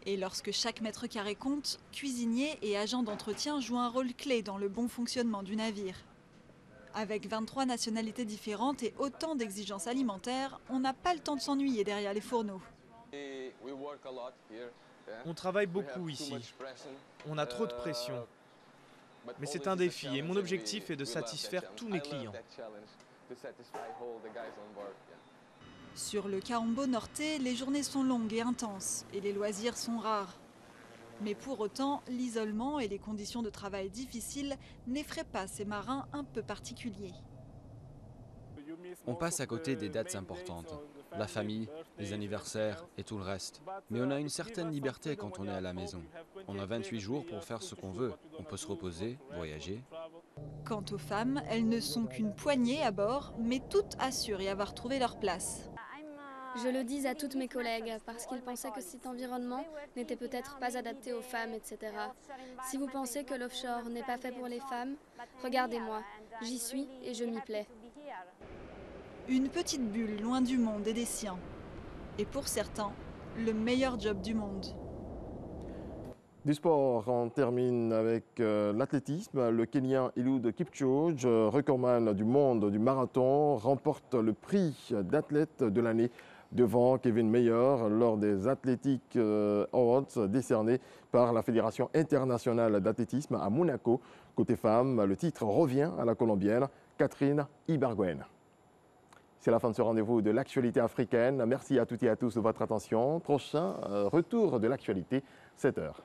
Et lorsque chaque mètre carré compte, cuisiniers et agents d'entretien jouent un rôle clé dans le bon fonctionnement du navire. Avec 23 nationalités différentes et autant d'exigences alimentaires, on n'a pas le temps de s'ennuyer derrière les fourneaux. On travaille beaucoup ici. On a trop de pression. Mais c'est un défi et mon objectif est de satisfaire tous mes clients. Sur le Kaombo Norte, les journées sont longues et intenses et les loisirs sont rares. Mais pour autant, l'isolement et les conditions de travail difficiles n'effraient pas ces marins un peu particuliers. On passe à côté des dates importantes, la famille, les anniversaires et tout le reste. Mais on a une certaine liberté quand on est à la maison. On a 28 jours pour faire ce qu'on veut. On peut se reposer, voyager. Quant aux femmes, elles ne sont qu'une poignée à bord, mais toutes assurent y avoir trouvé leur place. Je le dis à toutes mes collègues parce qu'ils pensaient que cet environnement n'était peut-être pas adapté aux femmes, etc. Si vous pensez que l'offshore n'est pas fait pour les femmes, regardez-moi, j'y suis et je m'y plais. Une petite bulle loin du monde et des siens. Et pour certains, le meilleur job du monde. Du sport, on termine avec l'athlétisme. Le Kenyan Eliud Kipchoge, recordman du monde du marathon, remporte le prix d'athlète de l'année devant Kevin Mayer lors des Athletic Awards décernés par la Fédération internationale d'athlétisme à Monaco. Côté femmes, le titre revient à la Colombienne Catherine Ibargüen. C'est la fin de ce rendez-vous de l'actualité africaine. Merci à toutes et à tous de votre attention. Prochain retour de l'actualité, 7h.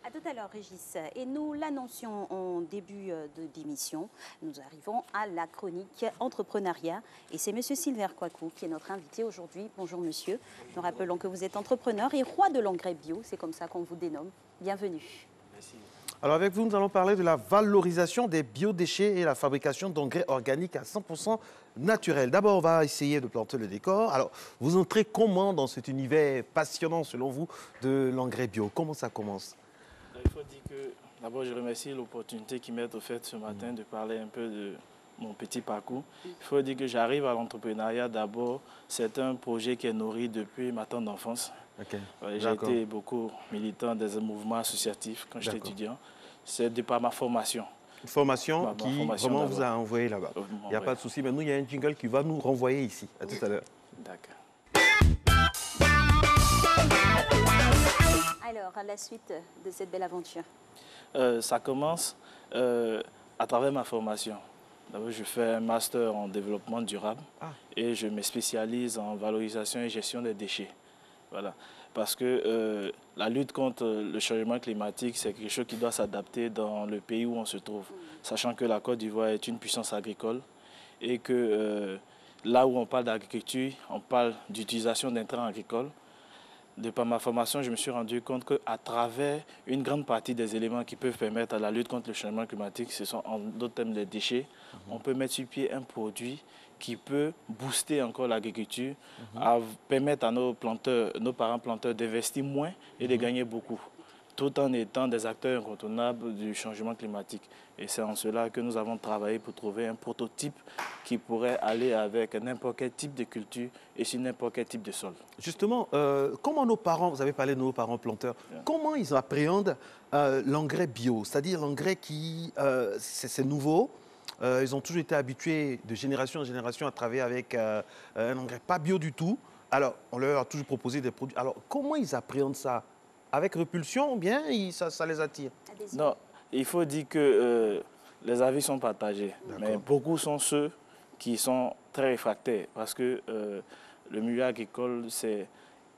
À tout à l'heure, Régis. Et nous l'annoncions en début d'émission. Nous arrivons à la chronique entrepreneuriat. Et c'est monsieur Silver Kouakou qui est notre invité aujourd'hui. Bonjour monsieur. Nous rappelons que vous êtes entrepreneur et roi de l'engrais bio. C'est comme ça qu'on vous dénomme. Bienvenue. Merci. Alors avec vous, nous allons parler de la valorisation des biodéchets et la fabrication d'engrais organiques à 100% naturels. D'abord, on va essayer de planter le décor. Alors, vous entrez comment dans cet univers passionnant, selon vous, de l'engrais bio? Comment ça commence? Il faut dire que D'abord, je remercie l'opportunité qui m'est offerte ce matin de parler un peu de mon petit parcours. Il faut dire que j'arrive à l'entrepreneuriat d'abord. C'est un projet qui est nourri depuis ma tendre enfance. J'ai été beaucoup militant des mouvements associatifs quand j'étais étudiant. C'est de par ma formation. Une formation qui vraiment vous a envoyé là-bas. Il n'y a pas de souci. Mais nous, il y a un jingle qui va nous renvoyer ici. À tout à l'heure. D'accord. Alors, à la suite de cette belle aventure. Ça commence à travers ma formation. D'abord, je fais un master en développement durable et je me spécialise en valorisation et gestion des déchets. Voilà. Parce que la lutte contre le changement climatique, c'est quelque chose qui doit s'adapter dans le pays où on se trouve. Sachant que la Côte d'Ivoire est une puissance agricole et que là où on parle d'agriculture, on parle d'utilisation d'intrants agricoles. De par ma formation, je me suis rendu compte qu'à travers une grande partie des éléments qui peuvent permettre à la lutte contre le changement climatique, ce sont en d'autres termes les déchets, on peut mettre sur pied un produit qui peut booster encore l'agriculture, à permettre à nos parents planteurs d'investir moins et de gagner beaucoup, tout en étant des acteurs incontournables du changement climatique. Et c'est en cela que nous avons travaillé pour trouver un prototype qui pourrait aller avec n'importe quel type de culture et sur n'importe quel type de sol. Justement, comment nos parents, vous avez parlé de nos parents planteurs, comment ils appréhendent l'engrais bio? C'est-à-dire l'engrais qui, c'est nouveau, ils ont toujours été habitués de génération en génération à travailler avec un engrais pas bio du tout. Alors, on leur a toujours proposé des produits. Alors, comment ils appréhendent ça? Avec répulsion ou bien ça les attire? Non, il faut dire que les avis sont partagés. Mais beaucoup sont ceux qui sont très réfractaires. Parce que le milieu agricole,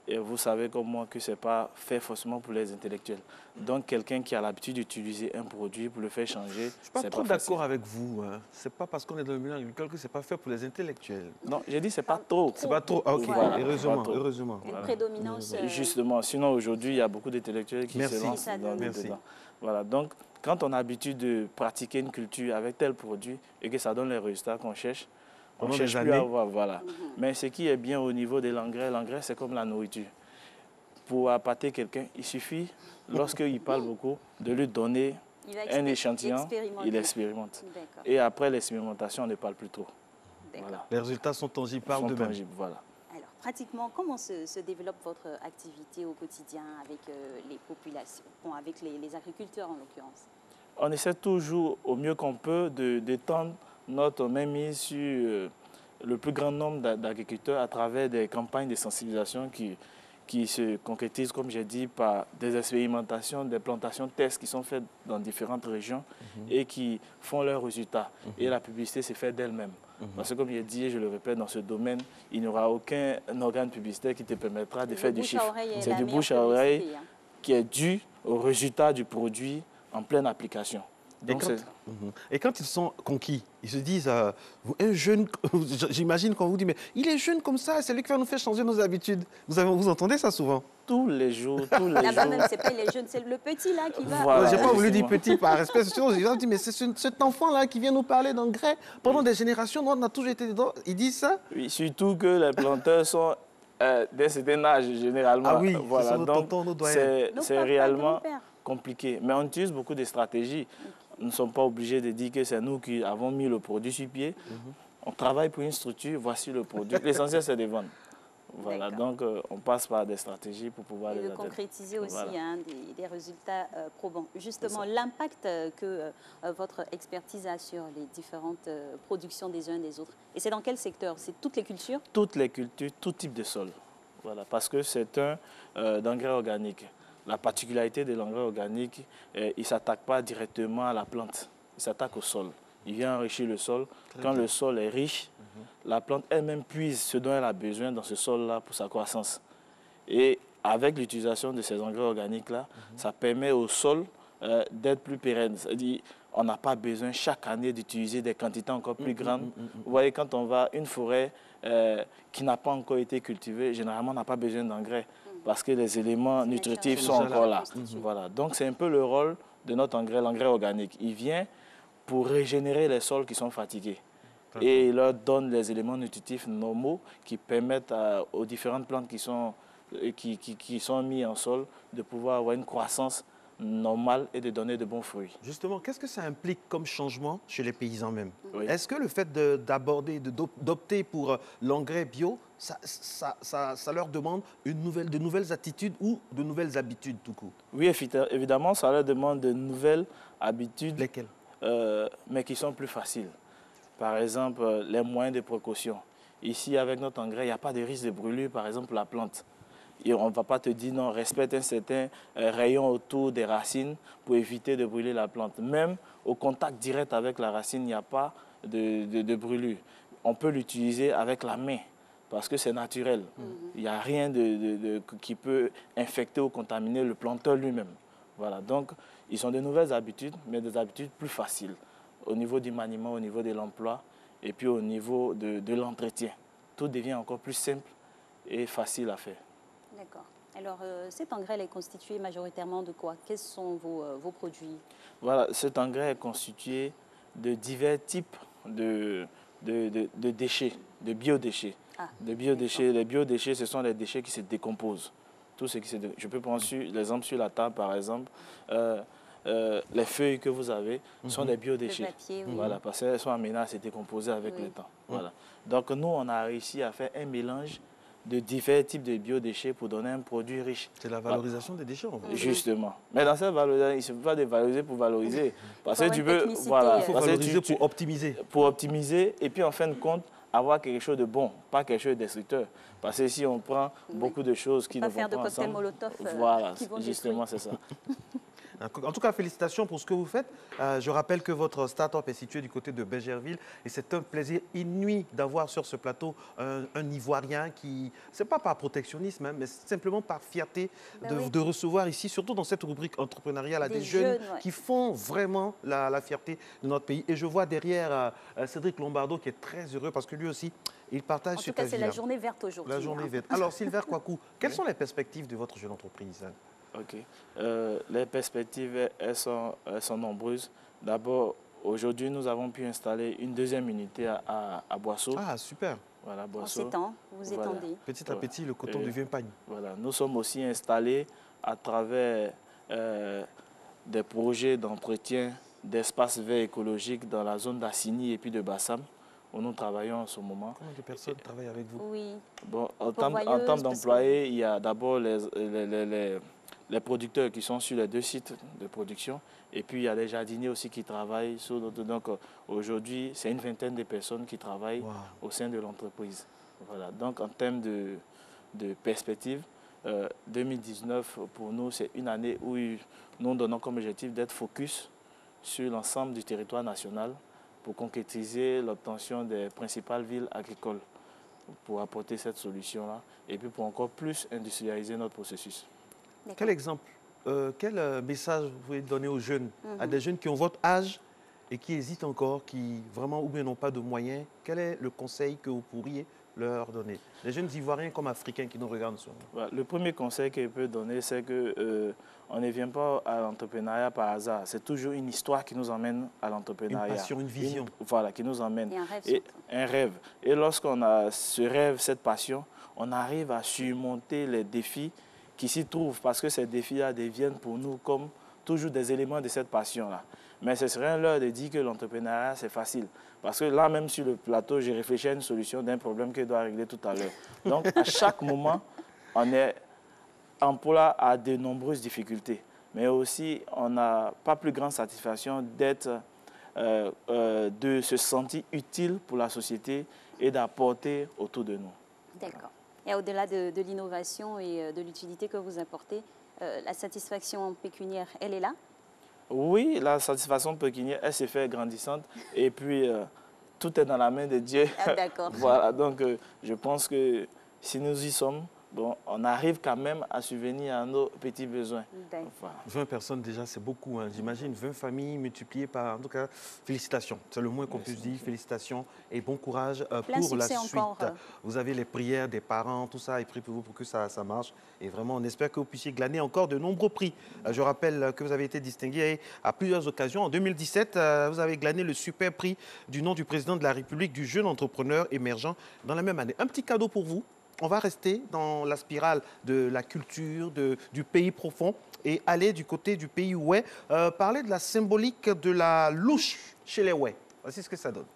et vous savez comme moi que ce n'est pas fait forcément pour les intellectuels. Donc, quelqu'un qui a l'habitude d'utiliser un produit pour le faire changer, je ne suis pas trop d'accord avec vous. Hein. Ce n'est pas parce qu'on est dans le milieu agricole que ce n'est pas fait pour les intellectuels. Non, j'ai dit que ce n'est pas trop. C'est pas trop, ok, voilà. Heureusement. Une prédominance. Justement, sinon aujourd'hui, il y a beaucoup d'intellectuels qui se lancent dedans. Voilà, donc quand on a l'habitude de pratiquer une culture avec tel produit et que ça donne les résultats qu'on cherche, on ne cherche plus à avoir. Voilà. Mais ce qui est bien au niveau de l'engrais, c'est comme la nourriture. Pour appâter quelqu'un, il suffit, lorsqu'il parle beaucoup, de lui donner un échantillon, il expérimente. Et après l'expérimentation, on ne parle plus trop. Voilà. Les résultats sont tangibles par eux-mêmes. Voilà. Alors, pratiquement, comment se développe votre activité au quotidien avec les populations, avec les agriculteurs en l'occurrence? On essaie toujours, au mieux qu'on peut, d'étendre notre mainmise sur le plus grand nombre d'agriculteurs à travers des campagnes de sensibilisation qui se concrétisent, comme j'ai dit, par des expérimentations, des plantations tests qui sont faites dans différentes régions et qui font leurs résultats. Et la publicité s'est faite d'elle-même. Parce que comme j'ai dit et je le répète, dans ce domaine, il n'y aura aucun organe publicitaire qui te permettra de faire du chiffre. C'est du bouche à oreille qui est dû au résultat du produit en pleine application. Et quand ils sont conquis, ils se disent, un jeune, j'imagine quand on vous dit, mais il est jeune comme ça, c'est lui qui va nous faire changer nos habitudes. Vous entendez ça souvent? Tous les jours, tous les Là-bas jours. même, c'est pas les jeunes, c'est le petit là qui va... Voilà, j'ai pas voulu dire petit par respect, ils ont dit, mais c'est cet enfant-là qui vient nous parler d'engrais. Pendant des générations, on a toujours été dedans. Ils disent ça? Oui, surtout que les planteurs sont d'un certain âge, généralement. Ah oui, voilà, donc c'est réellement père. compliqué. Mais on utilise beaucoup de stratégies. Nous ne sommes pas obligés de dire que c'est nous qui avons mis le produit sur pied. On travaille pour une structure, voici le produit. L'essentiel, c'est de vendre. Voilà, donc on passe par des stratégies pour pouvoir les atteindre. Concrétiser aussi des résultats probants. Justement, l'impact que votre expertise a sur les différentes productions des uns et des autres. Et c'est dans quel secteur? C'est toutes les cultures? Toutes les cultures, tout type de sol. Voilà, parce que c'est un engrais organique. La particularité de l'engrais organique, il ne s'attaque pas directement à la plante, il s'attaque au sol. Il vient enrichir le sol. Quand le sol est riche, la plante elle-même puise ce dont elle a besoin dans ce sol-là pour sa croissance. Et avec l'utilisation de ces engrais organiques-là, ça permet au sol d'être plus pérenne. C'est-à-dire on n'a pas besoin chaque année d'utiliser des quantités encore plus grandes. Vous voyez, quand on va à une forêt qui n'a pas encore été cultivée, généralement on n'a pas besoin d'engrais parce que les éléments nutritifs sont encore là. Voilà. Donc c'est un peu le rôle de notre engrais, l'engrais organique. Il vient pour régénérer les sols qui sont fatigués. Et il leur donne les éléments nutritifs normaux qui permettent aux différentes plantes qui sont mis en sol de pouvoir avoir une croissance normale et de donner de bons fruits. Justement, qu'est-ce que ça implique comme changement chez les paysans même? Oui. Est-ce que le fait d'opter pour l'engrais bio, ça leur demande de nouvelles attitudes ou de nouvelles habitudes tout court? Oui, évidemment, ça leur demande de nouvelles habitudes. Lesquelles? Mais qui sont plus faciles. Par exemple, les moyens de précaution. Ici, avec notre engrais, il n'y a pas de risque de brûlure, par exemple, pour la plante. Et on ne va pas te dire non, respecte un certain rayon autour des racines pour éviter de brûler la plante. Même au contact direct avec la racine, il n'y a pas de brûlure. On peut l'utiliser avec la main parce que c'est naturel. Il n'y a rien qui peut infecter ou contaminer le planteur lui-même. Voilà, donc ils ont de nouvelles habitudes, mais des habitudes plus faciles au niveau du maniement, au niveau de l'emploi et puis au niveau de l'entretien. Tout devient encore plus simple et facile à faire. D'accord. Alors, cet engrais est constitué majoritairement de quoi? Quels sont vos produits? Voilà, cet engrais est constitué de divers types de déchets, de biodéchets. Ah, les biodéchets, ce sont les déchets qui se décomposent. Tout ce qui je peux prendre l'exemple sur la table, par exemple. Les feuilles que vous avez sont des biodéchets. Le papier, oui. Voilà, parce qu'elles sont amenées à se décomposer avec le temps. Voilà. Donc, nous, on a réussi à faire un mélange de divers types de biodéchets pour donner un produit riche. C'est la valorisation des déchets, en fait. Justement. Mais dans cette valorisation, il ne suffit pas de valoriser pour valoriser. Parce que tu veux, voilà, il faut valoriser pour optimiser. Pour optimiser et puis en fin de compte, avoir quelque chose de bon, pas quelque chose de destructeur. Parce que si on prend beaucoup de choses qui ne vont pas ensemble... Pas faire de cocktail Molotov voilà, justement, c'est ça. En tout cas, félicitations pour ce que vous faites. Je rappelle que votre start-up est situé du côté de Bégerville et c'est un plaisir inouï d'avoir sur ce plateau un Ivoirien qui, c'est pas par protectionnisme, hein, mais simplement par fierté de recevoir ici, surtout dans cette rubrique entrepreneuriale, des jeunes qui font vraiment la fierté de notre pays. Et je vois derrière Cédric Lombardo qui est très heureux parce que lui aussi, il partage cette vie. En tout cas, c'est la journée verte aujourd'hui. La journée verte. Alors, Sylvain Kouakou, quelles sont les perspectives de votre jeune entreprise? Ok. Les perspectives, elles sont nombreuses. D'abord, aujourd'hui, nous avons pu installer une deuxième unité à Boisseau. Ah, super. Voilà, Boisseau. On s'étend, vous étendez. Petit à petit, le coton devient pagne. Voilà. Nous sommes aussi installés à travers des projets d'entretien d'espaces verts écologiques dans la zone d'Assini et puis de Bassam, où nous travaillons en ce moment. Combien de personnes travaillent avec vous? Oui. Bon, en termes d'employés, il y a d'abord les producteurs qui sont sur les 2 sites de production. Et puis, il y a des jardiniers aussi qui travaillent sur d'autres. Donc, aujourd'hui, c'est une vingtaine de personnes qui travaillent au sein de l'entreprise. Voilà. Donc, en termes de perspective, 2019, pour nous, c'est une année où nous donnons comme objectif d'être focus sur l'ensemble du territoire national pour concrétiser l'obtention des principales villes agricoles pour apporter cette solution-là et puis pour encore plus industrialiser notre processus. Quel exemple, quel message vous pouvez donner aux jeunes, à des jeunes qui ont votre âge et qui hésitent encore, qui vraiment ou bien n'ont pas de moyens? Quel est le conseil que vous pourriez leur donner? Les jeunes Ivoiriens comme Africains qui nous regardent souvent. Voilà, le premier conseil que je peux donner, c'est qu'on ne vient pas à l'entrepreneuriat par hasard. C'est toujours une histoire qui nous emmène à l'entrepreneuriat. Une passion, une vision. Voilà, qui nous emmène. Et un rêve. Un rêve. Et lorsqu'on a ce rêve, cette passion, on arrive à surmonter les défis qui s'y trouvent, parce que ces défis-là deviennent pour nous comme toujours des éléments de cette passion-là. Mais ce serait un leurre de dire que l'entrepreneuriat, c'est facile. Parce que là, même sur le plateau, j'ai réfléchi à une solution d'un problème que je dois régler tout à l'heure. Donc, à chaque moment, on est en proie à de nombreuses difficultés. Mais aussi, on n'a pas plus grande satisfaction de se sentir utile pour la société et d'apporter autour de nous. D'accord. Et au-delà de l'innovation et de l'utilité que vous apportez, la satisfaction pécuniaire, elle est là? Oui, la satisfaction pécuniaire, elle s'est fait grandissante. Et puis, tout est dans la main de Dieu. Ah, d'accord. Voilà, donc je pense que si nous y sommes, bon, on arrive quand même à subvenir à nos petits besoins. Enfin. 20 personnes déjà, c'est beaucoup. Hein. J'imagine 20 familles multipliées par... En tout cas, félicitations. C'est le moins qu'on puisse dire. Félicitations et bon courage pour la suite. Vous avez les prières des parents, tout ça, et prie pour vous pour que ça marche. Et vraiment, on espère que vous puissiez glaner encore de nombreux prix. Je rappelle que vous avez été distingué à plusieurs occasions. En 2017, vous avez glané le super prix du nom du président de la République du jeune entrepreneur émergent dans la même année. Un petit cadeau pour vous. on va rester dans la spirale de la culture, du pays profond et aller du côté du pays Oué, parler de la symbolique de la louche chez les Oué. Voici ce que ça donne.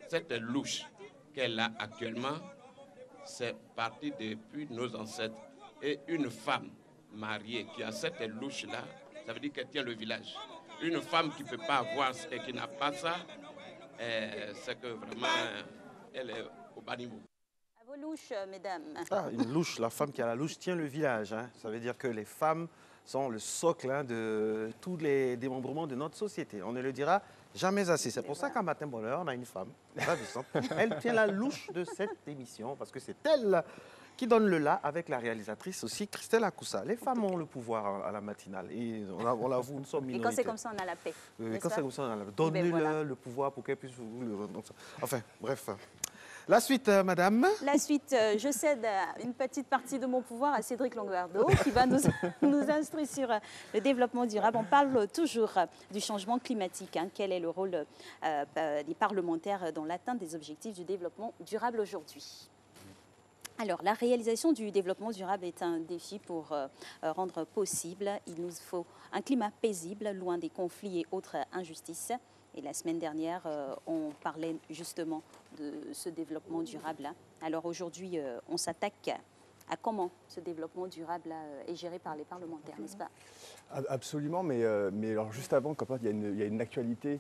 Cette louche qu'elle a actuellement, c'est parti depuis nos ancêtres. Et une femme mariée qui a cette louche-là, ça veut dire qu'elle tient le village. Une femme qui ne peut pas avoir et qui n'a pas ça, c'est que vraiment, elle est au bas niveau. À vos louches, mesdames. Ah, une louche, la femme qui a la louche tient le village. Hein. Ça veut dire que les femmes sont le socle de tous les démembrements de notre société. On ne le dira jamais assez. C'est pour ça qu'à Matin Bonheur, on a une femme ravissante. Elle tient la louche de cette émission parce que c'est elle qui donne le là avec la réalisatrice aussi, Christelle Akoussa. Les femmes ont le pouvoir à la matinale et on l'avoue, nous sommes minoritaires. Et quand c'est comme ça, on a la paix. Quand c'est comme ça, on a la paix. Donnez-le le pouvoir pour qu'elle puisse vous le... Enfin, bref. La suite, madame. La suite, je cède une petite partie de mon pouvoir à Cédric Longuardo qui va nous instruire sur le développement durable. On parle toujours du changement climatique. Hein. Quel est le rôle des parlementaires dans l'atteinte des objectifs du développement durable aujourd'hui? Alors, la réalisation du développement durable est un défi pour rendre possible. Il nous faut un climat paisible, loin des conflits et autres injustices. Et la semaine dernière, on parlait justement de ce développement durable. Alors aujourd'hui, on s'attaque à comment ce développement durable est géré par les parlementaires, n'est-ce pas? Absolument, mais alors juste avant, il y a une actualité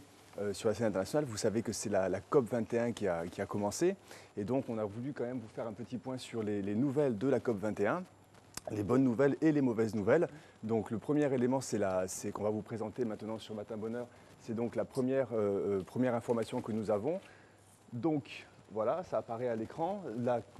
sur la scène internationale. Vous savez que c'est la COP21 qui a commencé. Et donc, on a voulu quand même vous faire un petit point sur les nouvelles de la COP21. Les bonnes nouvelles et les mauvaises nouvelles. Donc le premier élément, c'est qu'on va vous présenter maintenant sur Matin Bonheur. C'est donc la première information que nous avons. Donc voilà, ça apparaît à l'écran.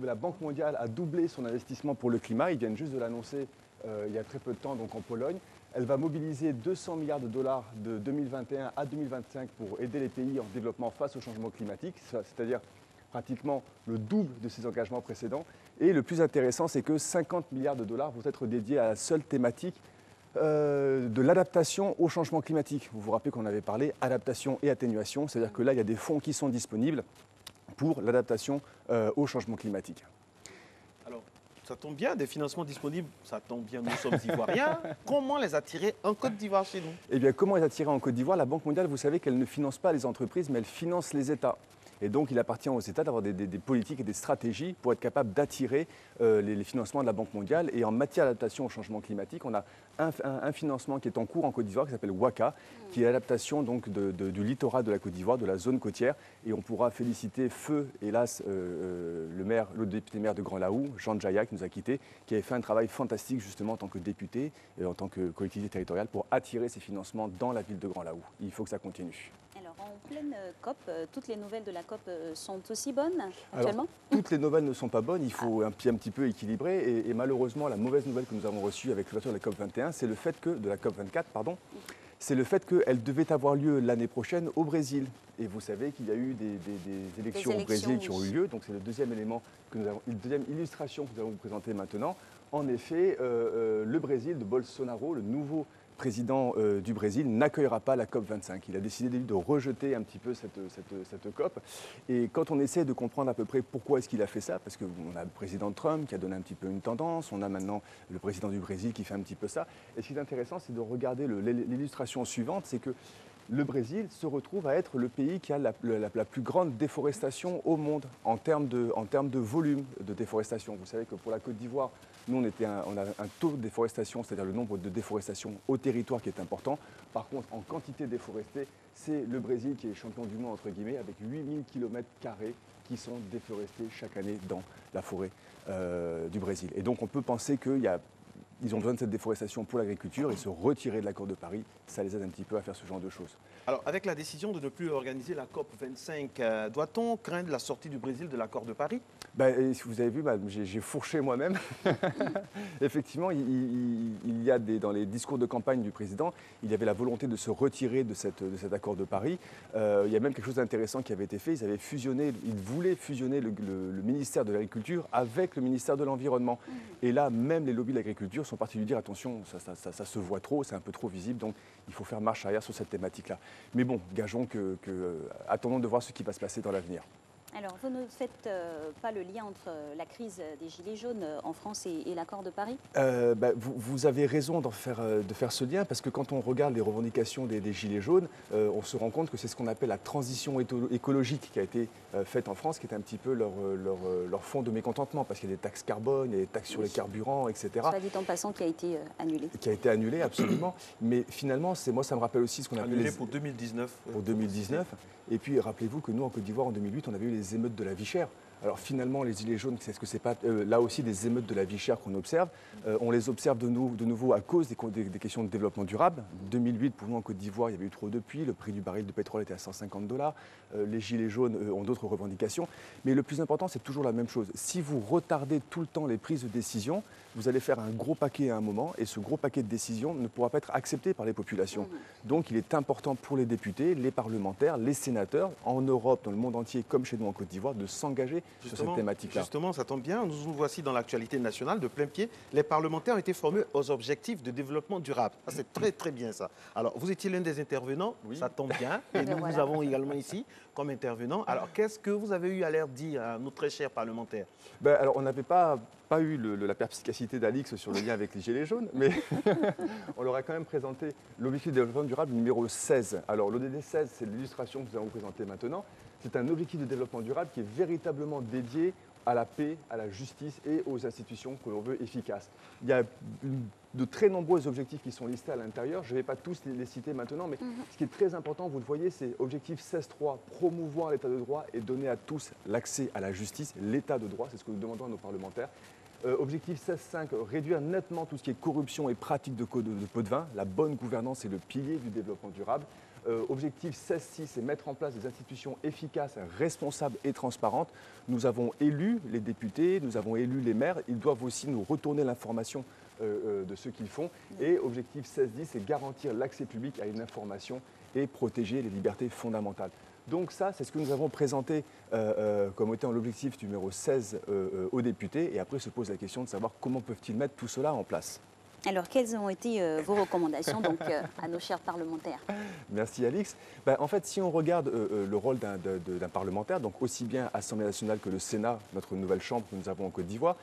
La Banque mondiale a doublé son investissement pour le climat. Ils viennent juste de l'annoncer il y a très peu de temps, donc en Pologne. Elle va mobiliser 200 milliards de dollars de 2021 à 2025 pour aider les pays en développement face au changement climatique, c'est-à-dire pratiquement le double de ses engagements précédents. Et le plus intéressant, c'est que 50 milliards de dollars vont être dédiés à la seule thématique de l'adaptation au changement climatique. Vous vous rappelez qu'on avait parlé adaptation et atténuation, c'est-à-dire que là, il y a des fonds qui sont disponibles pour l'adaptation au changement climatique. Alors, ça tombe bien, des financements disponibles, ça tombe bien, nous sommes ivoiriens. Comment les attirer en Côte d'Ivoire chez nous? Eh bien, comment les attirer en Côte d'Ivoire? La Banque mondiale, vous savez qu'elle ne finance pas les entreprises, mais elle finance les États. Et donc, il appartient aux États d'avoir des politiques et des stratégies pour être capable d'attirer les financements de la Banque mondiale. Et en matière d'adaptation au changement climatique, on a un financement qui est en cours en Côte d'Ivoire qui s'appelle WACA, qui est l'adaptation donc du littoral de la Côte d'Ivoire, de la zone côtière. Et on pourra féliciter feu, hélas, le député maire de Grand Laou, Jean Djaya, qui nous a quittés, qui avait fait un travail fantastique justement en tant que député et en tant que collectivité territoriale pour attirer ces financements dans la ville de Grand Laou. Il faut que ça continue. Alors, en pleine COP, toutes les nouvelles de la COP sont aussi bonnes actuellement? Alors, toutes les nouvelles ne sont pas bonnes, il faut un petit peu équilibrer. Et malheureusement, la mauvaise nouvelle que nous avons reçue avec l'ouverture de la COP 21, c'est le fait que, de la COP 24, pardon, c'est le fait qu'elle devait avoir lieu l'année prochaine au Brésil. Et vous savez qu'il y a eu des élections au Brésil qui ont eu lieu. Donc c'est le deuxième élément, une deuxième illustration que nous allons vous présenter maintenant. En effet, le Brésil de Bolsonaro, le nouveau président du Brésil, n'accueillera pas la COP25. Il a décidé de rejeter un petit peu cette COP. Et quand on essaie de comprendre à peu près pourquoi est-ce qu'il a fait ça, parce qu'on a le président Trump qui a donné un petit peu une tendance, on a maintenant le président du Brésil qui fait un petit peu ça. Et ce qui est intéressant, c'est de regarder l'illustration suivante, c'est que le Brésil se retrouve à être le pays qui a la plus grande déforestation au monde en termes de volume de déforestation. Vous savez que pour la Côte d'Ivoire, nous, on a un taux de déforestation, c'est-à-dire le nombre de déforestations au territoire qui est important. Par contre, en quantité déforestée, c'est le Brésil qui est champion du monde, entre guillemets, avec 8000 km² qui sont déforestés chaque année dans la forêt du Brésil. Et donc, on peut penser qu'ils ont besoin de cette déforestation pour l'agriculture et se retirer de l'accord de Paris, ça les aide un petit peu à faire ce genre de choses. Alors, avec la décision de ne plus organiser la COP25, doit-on craindre la sortie du Brésil de l'accord de Paris? Vous avez vu, j'ai fourché moi-même. Effectivement, il y a dans les discours de campagne du président, il y avait la volonté de se retirer de cet accord de Paris. Il y a même quelque chose d'intéressant qui avait été fait. Ils voulaient fusionner le ministère de l'Agriculture avec le ministère de l'Environnement. Et là, même les lobbies de l'agriculture sont partis lui dire attention, ça se voit trop, c'est un peu trop visible, donc il faut faire marche arrière sur cette thématique-là. Mais bon, gageons attendons de voir ce qui va se passer dans l'avenir. Alors, vous ne faites pas le lien entre la crise des Gilets jaunes en France et l'accord de Paris? Vous avez raison de faire ce lien, parce que quand on regarde les revendications des Gilets jaunes, on se rend compte que c'est ce qu'on appelle la transition écologique qui a été faite en France, qui est un petit peu leur fond de mécontentement, parce qu'il y a des taxes carbone, il y a des taxes sur les carburants, etc. Soit dit en passant, qui a été annulé. Qui a été annulé, absolument. Mais finalement, moi, ça me rappelle aussi ce qu'on appelle... Annulé pour 2019. Pour 2019. Et puis, rappelez-vous que nous, en Côte d'Ivoire, en 2008, on avait eu les émeutes de la vie chère. Alors finalement, les Gilets jaunes, est-ce que c'est pas là aussi des émeutes de la vie chère qu'on observe? On les observe de nouveau à cause des questions de développement durable. 2008, pour nous en Côte d'Ivoire, il y avait eu trop de pluie, le prix du baril de pétrole était à 150 $. Les Gilets jaunes ont d'autres revendications. Mais le plus important, c'est toujours la même chose. Si vous retardez tout le temps les prises de décision, vous allez faire un gros paquet à un moment, et ce gros paquet de décisions ne pourra pas être accepté par les populations. Donc il est important pour les députés, les parlementaires, les sénateurs, en Europe, dans le monde entier, comme chez nous en Côte d'Ivoire, de s'engager sur cette thématique-là. Justement, ça tombe bien, nous voici dans l'actualité nationale de plein pied. Les parlementaires ont été formés aux objectifs de développement durable. C'est très très bien ça. Alors, vous étiez l'un des intervenants, oui. Ça tombe bien, et nous vous avons également ici comme intervenant. Alors, qu'est-ce que vous avez eu à leur dire à nos très chers parlementaires? Alors, on n'avait pas eu la perspicacité d'Alix sur le lien avec les Gilets jaunes, mais on leur a quand même présenté l'objectif de développement durable numéro 16. Alors, l'ODD 16, c'est l'illustration que nous allons vous présenter maintenant. C'est un objectif de développement durable qui est véritablement dédié à la paix, à la justice et aux institutions que l'on veut efficaces. Il y a de très nombreux objectifs qui sont listés à l'intérieur. Je ne vais pas tous les citer maintenant, mais ce qui est très important, vous le voyez, c'est objectif 16.3, promouvoir l'état de droit et donner à tous l'accès à la justice, l'état de droit, c'est ce que nous demandons à nos parlementaires. Objectif 16.5, réduire nettement tout ce qui est corruption et pratique de pot de vin. La bonne gouvernance est le pilier du développement durable. Objectif 16.6, c'est mettre en place des institutions efficaces, responsables et transparentes. Nous avons élu les députés, nous avons élu les maires. Ils doivent aussi nous retourner l'information de ce qu'ils font. Et objectif 16.10, c'est garantir l'accès public à une information et protéger les libertés fondamentales. Donc ça, c'est ce que nous avons présenté comme étant l'objectif numéro 16 aux députés. Et après se pose la question de savoir comment peuvent-ils mettre tout cela en place. Alors, quelles ont été vos recommandations donc, à nos chers parlementaires? Merci Alix. En fait, si on regarde le rôle d'un parlementaire, donc aussi bien Assemblée nationale que le Sénat, notre nouvelle chambre que nous avons en Côte d'Ivoire,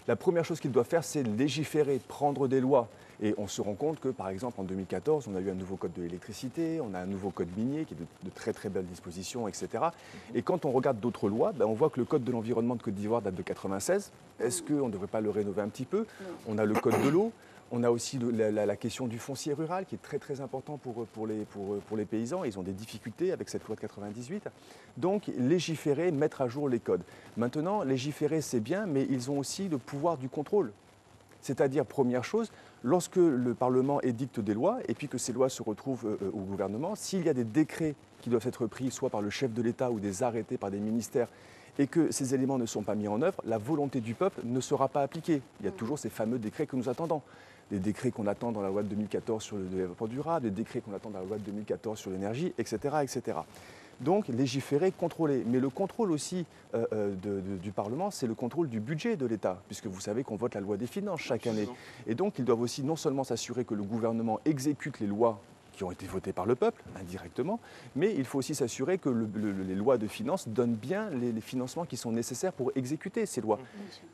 la première chose qu'il doit faire, c'est légiférer, prendre des lois. Et on se rend compte que, par exemple, en 2014, on a eu un nouveau code de l'électricité, on a un nouveau code minier qui est de très très belles dispositions, etc. Et quand on regarde d'autres lois, on voit que le code de l'environnement de Côte d'Ivoire date de 1996. Est-ce qu'on ne devrait pas le rénover un petit peu? On a le code de l'eau. On a aussi la question du foncier rural qui est très très important pour les paysans. Ils ont des difficultés avec cette loi de 98. Donc légiférer, mettre à jour les codes. Maintenant, légiférer c'est bien, mais ils ont aussi le pouvoir du contrôle. C'est-à-dire, première chose, lorsque le Parlement édicte des lois et puis que ces lois se retrouvent au gouvernement, s'il y a des décrets qui doivent être pris soit par le chef de l'État ou des arrêtés par des ministères et que ces éléments ne sont pas mis en œuvre, la volonté du peuple ne sera pas appliquée. Il y a toujours ces fameux décrets que nous attendons. des décrets qu'on attend dans la loi de 2014 sur le développement durable, des décrets qu'on attend dans la loi de 2014 sur l'énergie, etc., etc. Donc légiférer, contrôler. Mais le contrôle aussi du Parlement, c'est le contrôle du budget de l'État, puisque vous savez qu'on vote la loi des finances chaque année. Et donc ils doivent aussi non seulement s'assurer que le gouvernement exécute les lois qui ont été votées par le peuple, indirectement, mais il faut aussi s'assurer que les lois de finances donnent bien les financements qui sont nécessaires pour exécuter ces lois.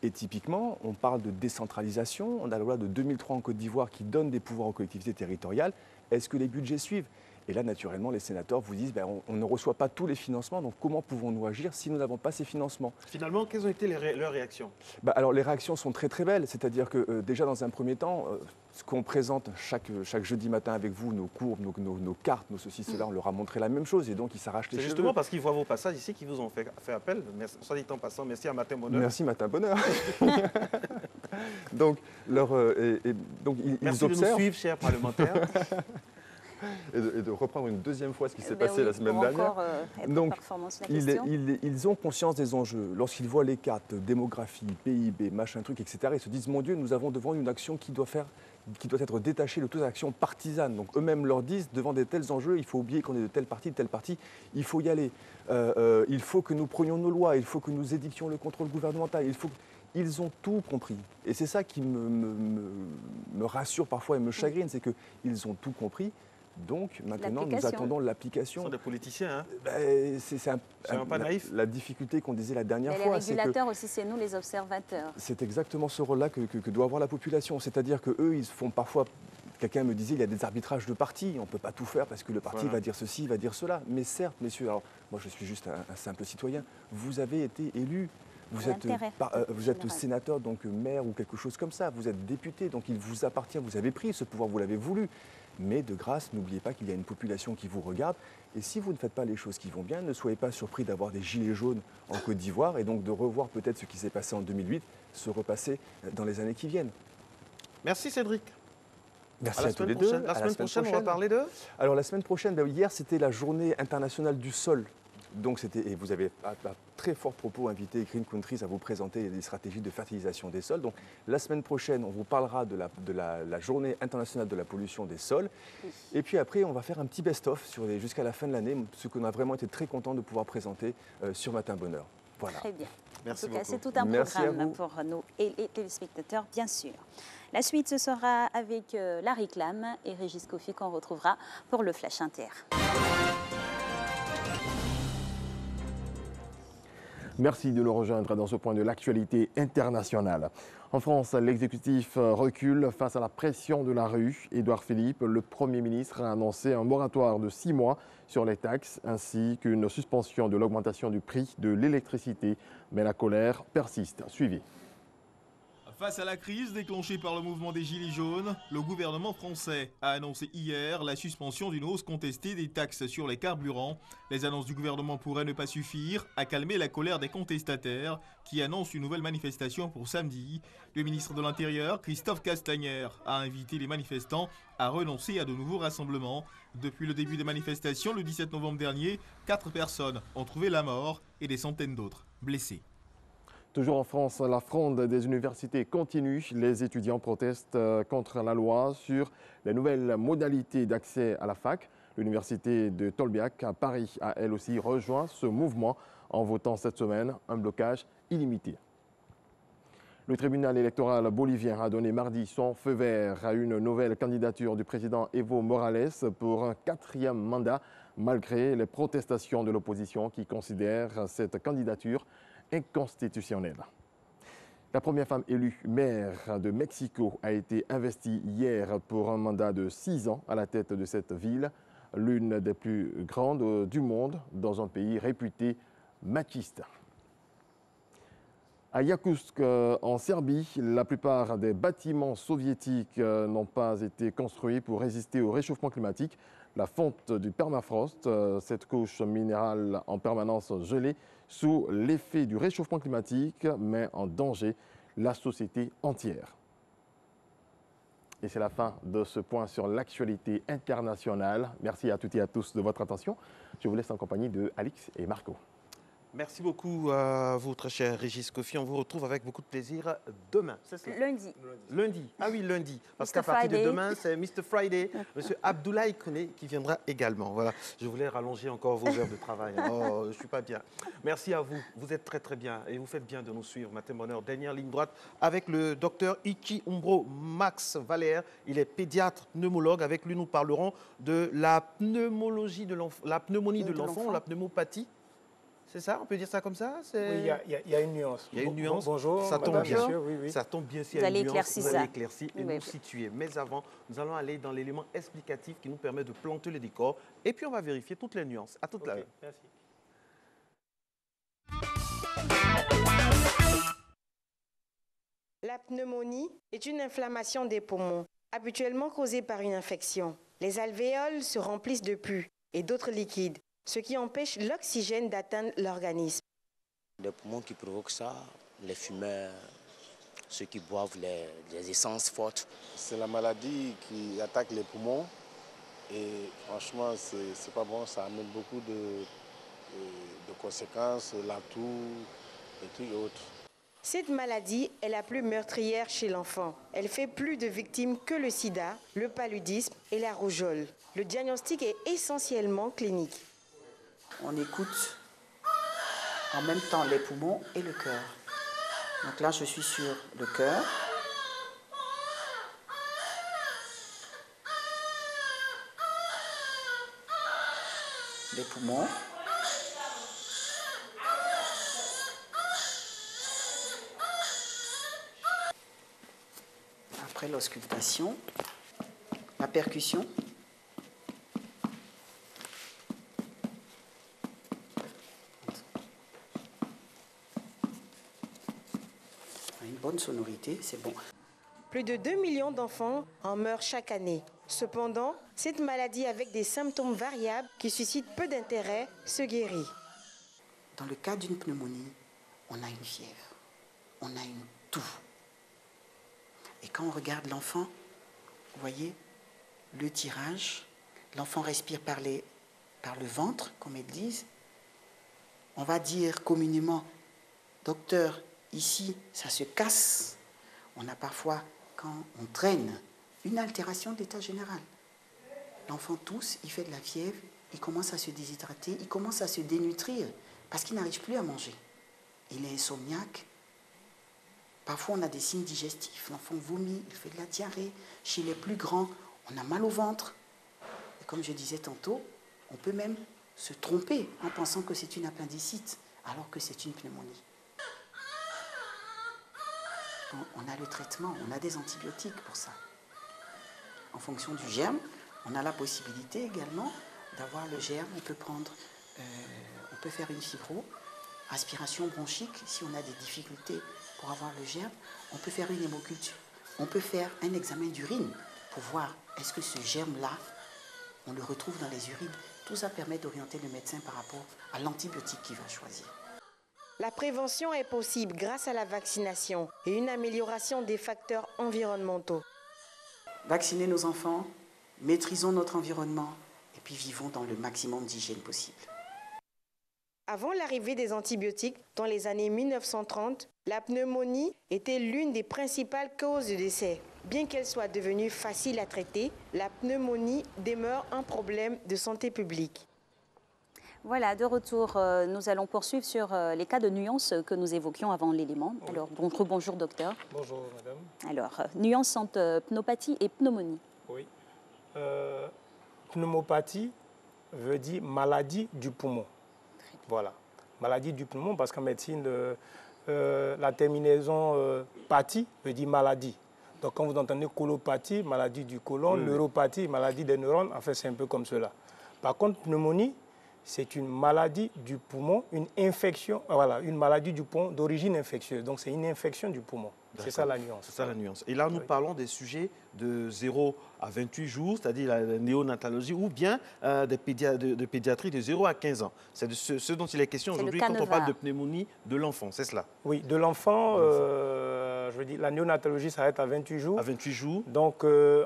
Et typiquement, on parle de décentralisation, on a la loi de 2003 en Côte d'Ivoire qui donne des pouvoirs aux collectivités territoriales. Est-ce que les budgets suivent ? Et là, naturellement, les sénateurs vous disent on ne reçoit pas tous les financements, donc comment pouvons-nous agir si nous n'avons pas ces financements ? Finalement, quelles ont été leurs réactions ? Alors, les réactions sont très très belles. C'est-à-dire que déjà, dans un premier temps, ce qu'on présente chaque jeudi matin avec vous, nos courbes, nos cartes, nos ceci, cela, on leur a montré la même chose et donc ils s'arrachent les cheveux. C'est justement parce qu'ils voient vos passages ici qu'ils vous ont fait appel. Merci, soit dit en passant, merci à Matin Bonheur. Merci Matin Bonheur. Donc, merci ils observent. De nous suivre, chers parlementaires. Et de reprendre une deuxième fois ce qui s'est passé la semaine dernière. Donc, ils ont conscience des enjeux. Lorsqu'ils voient les cartes, démographie, PIB, machin truc, etc., ils se disent, mon Dieu, nous avons devant une action qui doit être détachée de toute action partisane. Donc eux-mêmes leur disent, devant de tels enjeux, il faut oublier qu'on est de telle partie, il faut y aller. Il faut que nous prenions nos lois, il faut que nous édictions le contrôle gouvernemental, Ils ont tout compris. Et c'est ça qui me rassure parfois et me chagrine, c'est qu'ils ont tout compris. Donc maintenant, nous attendons l'application. Ce sont des politiciens. Hein. C'est un pas naïf. La difficulté qu'on disait la dernière fois. Les régulateurs aussi, c'est nous les observateurs. C'est exactement ce rôle-là que doit avoir la population. C'est-à-dire qu'eux, ils font parfois... Quelqu'un me disait, il y a des arbitrages de partis. On ne peut pas tout faire parce que le parti va dire ceci, va dire cela. Mais certes, messieurs, alors moi je suis juste un simple citoyen. Vous avez été élu. Vous êtes sénateur, donc maire ou quelque chose comme ça. Vous êtes député, donc il vous appartient. Vous avez pris ce pouvoir, vous l'avez voulu. Mais de grâce, n'oubliez pas qu'il y a une population qui vous regarde. Et si vous ne faites pas les choses qui vont bien, ne soyez pas surpris d'avoir des gilets jaunes en Côte d'Ivoire et donc de revoir peut-être ce qui s'est passé en 2008 se repasser dans les années qui viennent. Merci Cédric. Merci à tous les deux. La semaine prochaine, on va parler de... Alors la semaine prochaine, hier c'était la journée internationale du sol. Donc et vous avez à très fort propos invité Green Countries à vous présenter des stratégies de fertilisation des sols. Donc la semaine prochaine, on vous parlera de la journée internationale de la pollution des sols. Et puis après, on va faire un petit best-of jusqu'à la fin de l'année, ce qu'on a vraiment été très content de pouvoir présenter sur Matin Bonheur. Voilà. Très bien. Merci en tout cas, beaucoup. c'est tout un programme pour nos téléspectateurs, bien sûr. La suite, ce sera avec la réclame et Régis Kofi qu'on retrouvera pour le Flash Inter. Merci de nous rejoindre dans ce point de l'actualité internationale. En France, l'exécutif recule face à la pression de la rue. Édouard Philippe, le Premier ministre, a annoncé un moratoire de 6 mois sur les taxes ainsi qu'une suspension de l'augmentation du prix de l'électricité. Mais la colère persiste. Suivez. Face à la crise déclenchée par le mouvement des Gilets jaunes, le gouvernement français a annoncé hier la suspension d'une hausse contestée des taxes sur les carburants. Les annonces du gouvernement pourraient ne pas suffire à calmer la colère des contestataires qui annoncent une nouvelle manifestation pour samedi. Le ministre de l'Intérieur, Christophe Castaner, a invité les manifestants à renoncer à de nouveaux rassemblements. Depuis le début des manifestations, le 17 novembre dernier, 4 personnes ont trouvé la mort et des centaines d'autres blessées. Toujours en France, la fronde des universités continue. Les étudiants protestent contre la loi sur les nouvelles modalités d'accès à la fac. L'université de Tolbiac à Paris a elle aussi rejoint ce mouvement en votant cette semaine un blocage illimité. Le tribunal électoral bolivien a donné mardi son feu vert à une nouvelle candidature du président Evo Morales pour un 4e mandat, malgré les protestations de l'opposition qui considère cette candidature inconstitutionnelle. La première femme élue maire de Mexico a été investie hier pour un mandat de 6 ans à la tête de cette ville, l'une des plus grandes du monde dans un pays réputé machiste. À Yakutsk, en Serbie, la plupart des bâtiments soviétiques n'ont pas été construits pour résister au réchauffement climatique. La fonte du permafrost, cette couche minérale en permanence gelée, sous l'effet du réchauffement climatique, met en danger la société entière. Et c'est la fin de ce point sur l'actualité internationale. Merci à toutes et à tous de votre attention. Je vous laisse en compagnie de Alix et Marco. Merci beaucoup à vous, très cher Régis Kofi. On vous retrouve avec beaucoup de plaisir demain. Lundi. Lundi. Ah oui, lundi. Parce qu'à partir de demain, c'est Mr. Friday, Monsieur Abdoulaye Koné qui viendra également. Voilà. Je voulais rallonger encore vos heures de travail. Oh, je ne suis pas bien. Merci à vous. Vous êtes très, très bien. Et vous faites bien de nous suivre. Matin Bonheur, dernière ligne droite avec le docteur Iki Umbro Max Valère. Il est pédiatre pneumologue. Avec lui, nous parlerons de la pneumologie de l'enfant, la pneumonie de l'enfant, la pneumopathie. C'est ça, on peut dire ça comme ça? Oui, il y a une nuance. Il y a une nuance. Bonjour, ça tombe bien. Monsieur, oui. Ça tombe bien si vous allez éclaircir ça. Et nous situer. Mais avant, nous allons aller dans l'élément explicatif qui nous permet de planter le décor. Et puis, on va vérifier toutes les nuances. À toute l'heure. Merci. La pneumonie est une inflammation des poumons, habituellement causée par une infection. Les alvéoles se remplissent de pus et d'autres liquides, ce qui empêche l'oxygène d'atteindre l'organisme. Les poumons qui provoquent ça, les fumeurs, ceux qui boivent les essences fortes. C'est la maladie qui attaque les poumons et franchement, c'est pas bon, ça amène beaucoup de conséquences, la toux et tout et autres. Cette maladie est la plus meurtrière chez l'enfant. Elle fait plus de victimes que le sida, le paludisme et la rougeole. Le diagnostic est essentiellement clinique. On écoute en même temps les poumons et le cœur. Donc là, je suis sur le cœur. Les poumons. Après l'auscultation, la percussion. Une bonne sonorité, c'est bon. Plus de 2 millions d'enfants en meurent chaque année. Cependant, cette maladie avec des symptômes variables qui suscitent peu d'intérêt se guérit. Dans le cas d'une pneumonie, on a une fièvre, on a une toux. Et quand on regarde l'enfant, vous voyez, le tirage, l'enfant respire par le ventre, comme ils disent. On va dire communément, docteur, ici, ça se casse. On a parfois, quand on traîne, une altération de l'état général. L'enfant tousse, il fait de la fièvre, il commence à se déshydrater, il commence à se dénutrir parce qu'il n'arrive plus à manger. Il est insomniaque. Parfois, on a des signes digestifs. L'enfant vomit, il fait de la diarrhée. Chez les plus grands, on a mal au ventre. Et comme je disais tantôt, on peut même se tromper en pensant que c'est une appendicite, alors que c'est une pneumonie. On a le traitement, on a des antibiotiques pour ça. En fonction du germe, on a la possibilité également d'avoir le germe. On peut faire une fibro, aspiration bronchique si on a des difficultés pour avoir le germe. On peut faire une hémoculture. On peut faire un examen d'urine pour voir est-ce que ce germe-là, on le retrouve dans les urines. Tout ça permet d'orienter le médecin par rapport à l'antibiotique qu'il va choisir. La prévention est possible grâce à la vaccination et une amélioration des facteurs environnementaux. Vacciner nos enfants, maîtrisons notre environnement et puis vivons dans le maximum d'hygiène possible. Avant l'arrivée des antibiotiques, dans les années 1930, la pneumonie était l'une des principales causes de décès. Bien qu'elle soit devenue facile à traiter, la pneumonie demeure un problème de santé publique. Voilà, de retour, nous allons poursuivre sur les cas de nuances que nous évoquions avant l'élément. Oui. Alors, bonjour docteur. Bonjour madame. Alors, nuance entre pneumopathie et pneumonie. Oui. Pneumopathie veut dire maladie du poumon. Voilà, maladie du poumon parce qu'en médecine, la terminaison pathie veut dire maladie. Donc quand vous entendez colopathie, maladie du côlon, neuropathie, maladie des neurones, en fait c'est un peu comme cela. Par contre, pneumonie, c'est une maladie du poumon, une infection, voilà, une maladie du poumon d'origine infectieuse. Donc c'est une infection du poumon. C'est ça la nuance. C'est ça la nuance. Et là, nous parlons des sujets de 0 à 28 jours, c'est-à-dire la néonatologie, ou bien de pédiatrie de 0 à 15 ans. C'est de ce dont il est question aujourd'hui quand on parle de pneumonie de l'enfant, c'est cela? Oui, de l'enfant, je veux dire, la néonatologie s'arrête à 28 jours. À 28 jours. Donc,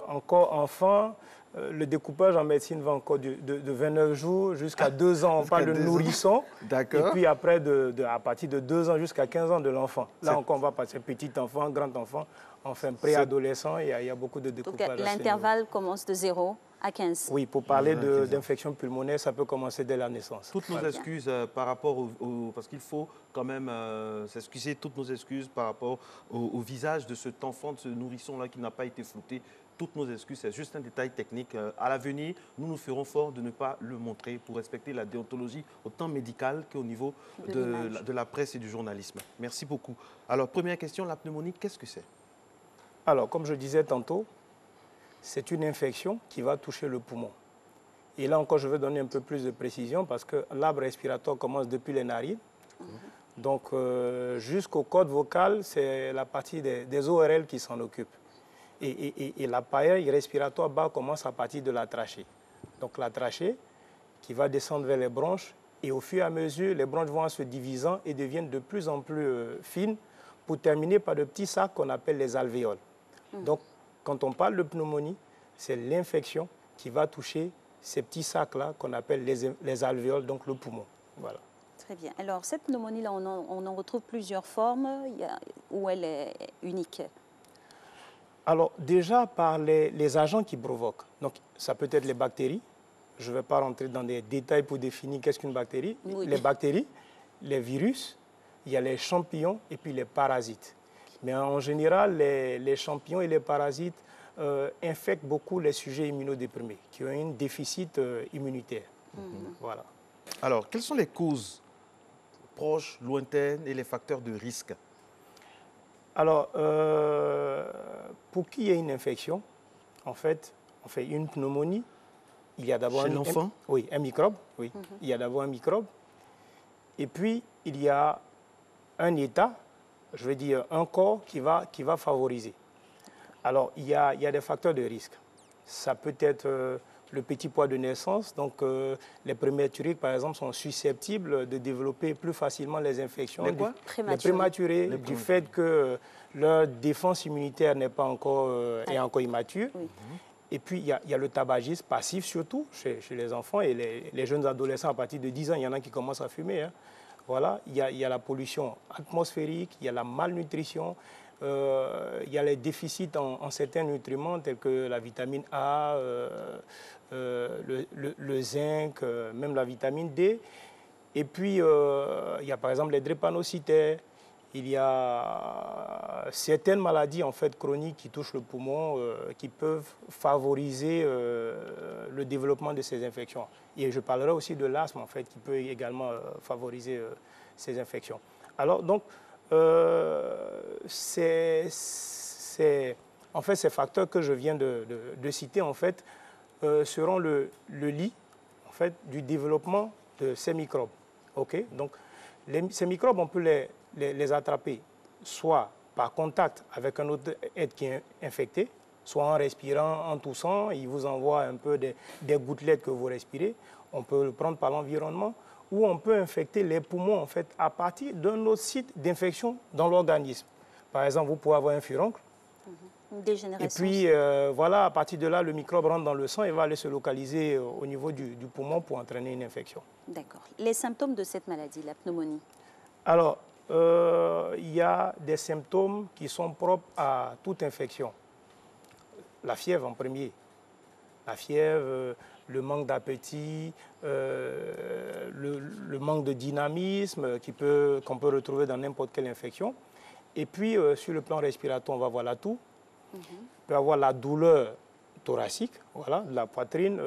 encore enfant, le découpage en médecine va encore de 29 jours jusqu'à 2 ans. On parle de nourrisson. D'accord. Et puis après, à partir de 2 ans jusqu'à 15 ans de l'enfant. Là encore, on va passer petit enfant, grand enfant, enfin préadolescent. Il y a beaucoup de découpage. Donc, l'intervalle commence de 0 à 15. Oui, pour parler d'infection pulmonaire, ça peut commencer dès la naissance. Toutes nos excuses par rapport parce qu'il faut quand même s'excuser, toutes nos excuses par rapport au visage de cet enfant, de ce nourrisson-là qui n'a pas été flouté. Toutes nos excuses, c'est juste un détail technique. À l'avenir, nous ferons fort de ne pas le montrer pour respecter la déontologie autant médicale qu'au niveau de la presse et du journalisme. Merci beaucoup. Alors, première question, la pneumonie, qu'est-ce que c'est? Alors, comme je disais tantôt, c'est une infection qui va toucher le poumon. Et là encore, je veux donner un peu plus de précision parce que l'arbre respiratoire commence depuis les narines. Donc, jusqu'aux cordes vocales, c'est la partie des ORL qui s'en occupe. Et l'appareil respiratoire bas commence à partir de la trachée. Donc, la trachée qui va descendre vers les bronches et au fur et à mesure, les bronches vont se divisant et deviennent de plus en plus fines pour terminer par de petits sacs qu'on appelle les alvéoles. Donc, quand on parle de pneumonie, c'est l'infection qui va toucher ces petits sacs-là qu'on appelle les alvéoles, donc le poumon. Voilà. Très bien. Alors, cette pneumonie-là, on en retrouve plusieurs formes ou elle est unique? Alors, déjà par les agents qui provoquent. Donc, ça peut être les bactéries. Je ne vais pas rentrer dans des détails pour définir qu'est-ce qu'une bactérie. Oui. Les bactéries, les virus, il y a les champignons et puis les parasites. Mais en général, les champignons et les parasites infectent beaucoup les sujets immunodéprimés qui ont un déficit immunitaire. Voilà. Alors, quelles sont les causes proches, lointaines et les facteurs de risque? Alors, pour qu'il y ait une infection, en fait, on fait une pneumonie. Il y a d'abord un microbe. Oui. Il y a d'abord un microbe. Et puis, il y a un état, je veux dire un corps qui va favoriser. Alors, il y a des facteurs de risque. Ça peut être le petit poids de naissance. Donc, les prématurés, par exemple, sont susceptibles de développer plus facilement les infections. Les quoi? Les prématurés, du fait que leur défense immunitaire n'est pas encore, est encore immature. Oui. Et puis, il y a le tabagisme passif, surtout chez les enfants et les jeunes adolescents à partir de 10 ans. Il y en a qui commencent à fumer. Hein. Voilà. Il y a la pollution atmosphérique, il y a la malnutrition. Il y a les déficits en certains nutriments tels que la vitamine A, le zinc, même la vitamine D. Et puis, il y a par exemple les drépanocytaires. Il y a certaines maladies en fait, chroniques qui touchent le poumon qui peuvent favoriser le développement de ces infections. Et je parlerai aussi de l'asthme en fait, qui peut également favoriser ces infections. Alors, donc, en fait, ces facteurs que je viens de citer en fait, seront le lit en fait, du développement de ces microbes. Okay? Donc, ces microbes, on peut les attraper soit par contact avec un autre être qui est infecté, soit en respirant, en toussant, il vous envoie un peu des gouttelettes que vous respirez. On peut le prendre par l'environnement, ou on peut infecter les poumons en fait, à partir d'un autre site d'infection dans l'organisme. Par exemple, vous pouvez avoir un furoncle. Une dégénérescence. Et puis, voilà, à partir de là, le microbe rentre dans le sang et va aller se localiser au niveau du poumon pour entraîner une infection. D'accord. Les symptômes de cette maladie, la pneumonie? Alors, il y a des symptômes qui sont propres à toute infection. La fièvre en premier. La fièvre, le manque d'appétit, le manque de dynamisme qu'on peut retrouver dans n'importe quelle infection. Et puis, sur le plan respiratoire, on va voir la toux. On peut avoir la douleur thoracique, voilà, de la poitrine,